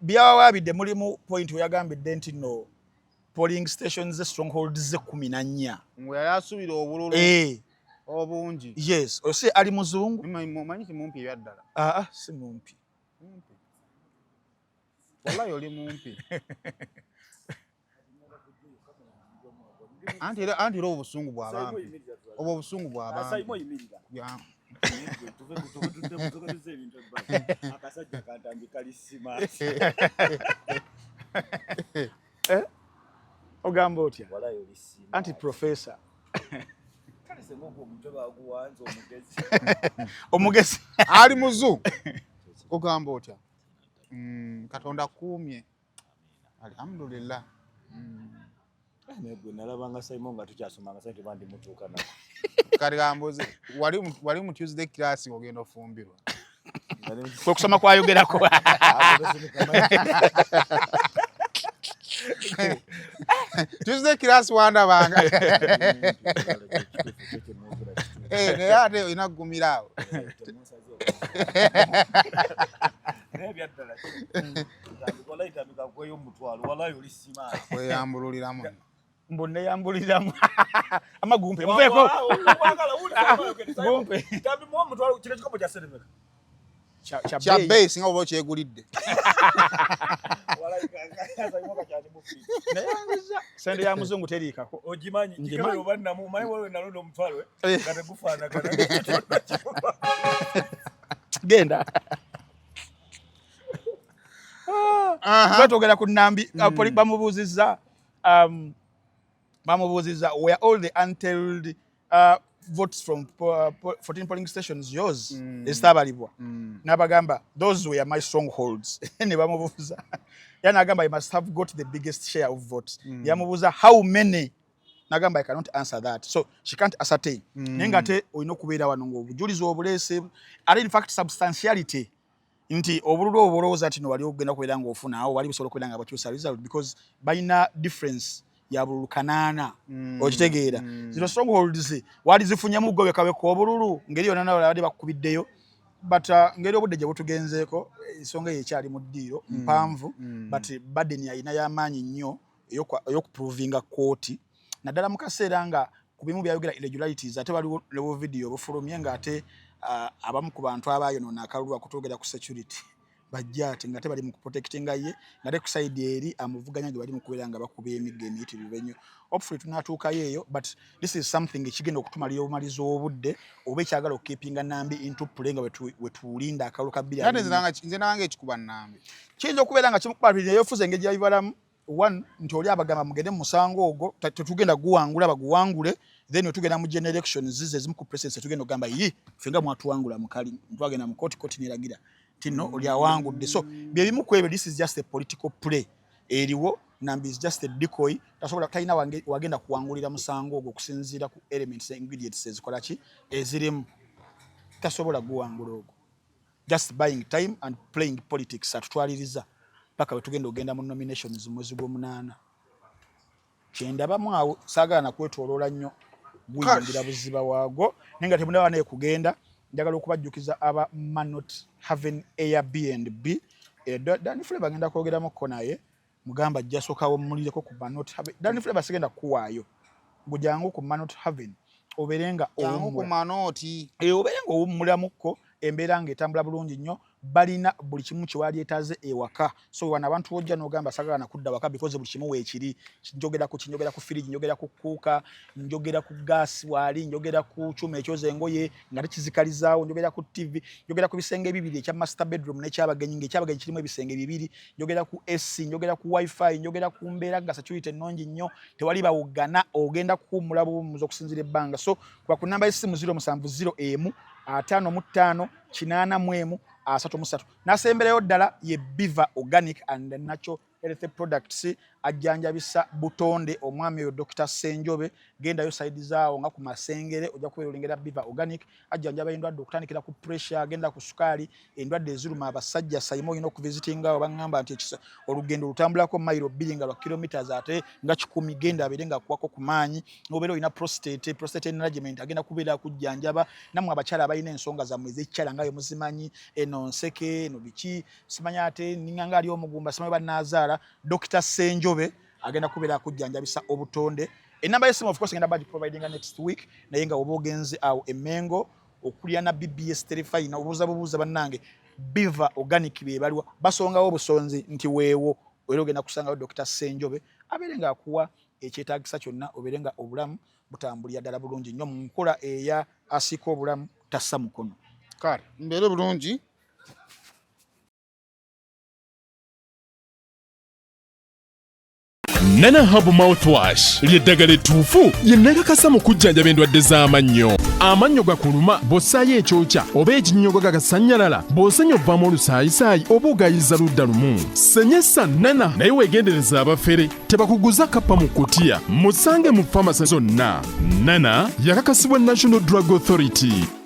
Speaker 2: byawabidde mulimu point we yagambidde nti no polling stations strongholds 14
Speaker 1: ngwe yali asubira obululu obungi.
Speaker 2: Yes, ose ali muzungu.
Speaker 1: Mumanyi kimumpi byaddala.
Speaker 2: Si mumpi.
Speaker 1: Wallahi oli mumpi. Anti ro obusungu bw'abampi. Obwo obusungu bw'abampi.
Speaker 9: Akasajja kantambika lisima.
Speaker 2: Ogamba otya?
Speaker 9: Wallahi oli sima.
Speaker 2: Anti professor.
Speaker 9: Kalise ngoko omutwe baguwanza omugezi.
Speaker 2: Omugezi
Speaker 1: ali muzu. Ogamba otya? Katonda kuumye. Alhamdulillah.
Speaker 9: Negwe nalabanga Simon nga tukyasomanga sente bandi mutuuka na.
Speaker 1: Kali gamboze wali mu Tuesday class ogenda ofumbirwa.
Speaker 2: Kwe kusoma kwayogerako.
Speaker 1: Tuesday class wanda banga. Ne ate inagumirawo.
Speaker 9: Wallahi tamika kweyo omutwalo wallahi oli sima.
Speaker 1: Kweyambululiramu.
Speaker 2: Mbonne yambuliramu. Amagumpe muveko. Gumpe.
Speaker 9: Tambi mu omutwalo kino kikopo kya seremeka.
Speaker 1: Cha base singa obo kyegulidde.
Speaker 9: Wallahi kaka imoka cyane mu fiti.
Speaker 2: Sende ya muzungu terikako.
Speaker 9: Ojimanyi kikalo banna mu mayi wewe nalondo omutwalo kate gufana kana.
Speaker 2: Genda. Batogera ku Nambi bamubuuziza were all the untold votes from 14 polling stations yours estabalibwa nabagamba those were my strongholds ne bamubuuza yana agamba I must have got the biggest share of votes yamubuuza how many nagamba I cannot answer that so she can't ascertain nenga te oyino kubeera wano ng'obujulizi obuleese are in fact substantiality nti obululu obuloza tino wali ogenda kubeera ng'ofuna awo wali bisobola kubeera nga bakyusa result because bayina difference ya bululu 8 okitegeera zino strongholds wali zifunyemu gobekaweko obululu ngeri yonna nawe abadde bakubiddeyo but ngeri obudde gye butugenzeeko ensonga yekyali mu ddiiro mpanvu but Biden yalina y'amaanyi nnyo ey'okuprovinga kooti naddala mu kaseera nga ku bimu byayogera irregularities ate waliwo level video bufulumye ng'ate abamu ku bantu abayonoona akalulu akutogera ku security bajja ate nga tebali mu kuprotectinga ye ngate ku side eri amuvuganya ge bali mu kubeera nga bakuba emigga emiyitirivu ennyo hopefully tunatuukayo eyo but this is something ekigenda okutumalira obumaliza obudde oba ekyagala okukeepinga Nambi into play nga wetulinda akalulu ka bbiri
Speaker 1: nze nange ekikuba Nambi
Speaker 2: kiyinza okubeera nga kimukubabirira yofuza engeri gyabibalamu one nti oli abagamba mugende mu musango ogwo tetugenda guwangula baguwangule then tugenda mu generations zize zimu ku presidents tugenda ogamba yi fenga mwatuwangula mukali twagenda mu court niragira tino oli awangudde so bye bimu kwebe this is just a political play eriwo Nambi is just a decoy tasobola talina wagenda kuwangulira musango ogwo kusinzira ku elements ingredients ezikola ki ezirimu tasobola guwangula ogwo just buying time and playing politics atutwaliriza paka wetugenda ogenda mu nominations mwezi gw'omunaana kyendabamu awo saagala nakwetoloola nnyo guyingira buziba waago naye nga temunaba naye kugenda njagala okubajjukiza aba Manot Haven Airbnb Danny Flavour agenda kwogeramuko naye mugamba ajja sookawo mulireko ku Manot Haven Danny Flavour sigenda kuwaayo gujangu ku Manot Haven oberenga
Speaker 1: owummulamuko
Speaker 2: embeera ng'etambula bulungi nnyo balina buli kimu kiwali etaze ewaka so wana abantu wojja n'ogamba sagala nakudda waka because buli kimu weekiri njogera ku fridge njogera ku kuuka njogera ku gas wali njogera ku chuma ekyoze engoye nga tekizikalizaawo njogera ku TV njogera ku bisenge bibiri ekya master bedroom n'ekyabagenyi ng'ekyabagenyi kirimu ebisenge bibiri njogera ku AC njogera ku wifi njogera ku mbeera ga security ennungi nnyo tewali bawugana ogenda kuwummula buwummuza okusinzira ebbanga so kuba ku namba y'essimu 070 55 8 33 nasembereyo ddala ye Biva Organic and Natural Health Products ajjanjabisa butonde omwami oyo Dr. Senjobe gendayo side zaawo nga ku masengere ojja kubeerengera Biva Organic ajjanjaba endwadde okutandikira ku pressure agenda ku sukali endwadde eziruma abasajja sayimo ino ku visiting awo bangamba nti olugendo lutambulako mailo 2 nga lwa kilometers ate nga 10 genda aberenga kwako kumanyi nobeero ina prostate enlargement agenda kubeera kujjanjaba namwe abakyala abalina ensonga za mwezi ekyala ngayo muzimanyi eno nseke eno biki simanya ate ninganga ali omugumba simanyi banazara Dr. Senjobe agenda kubeera kujjanjabisa obutonde enamba y'essimu of course ngenda badge providing next week naye nga obogenzi awo emengo okulya na BBS Telefine na obuuza bannange Biva Organic bebaliwa basongawo obusonzi nti weewo era ogenda kusangawo Dr. Senjobe abeerenga akuwa ekyetaagisa kyonna obeerenga obulamu butambulira ddala bulungi nnyo mu nkola eya asiika obulamu tassa mukono
Speaker 1: kale mbeere bulungi
Speaker 4: Nana Hub Mouthwash ly'eddagala ettuufu lye nnakakasa mu kujjanjaba endwadde z'amannyo. Amannyo gakuluma bw'ossaayo ekyokya oba ekinnyogo gagasanyalala bw'osenya ovaamu olusaayisaayi oba ogayiza ludda lumu. Senyesa Nana naye weegendereza abafere tebakuguza kappa mu kkutiya musange mu famasi zonna. Nana yakakasibwa National Drug Authority.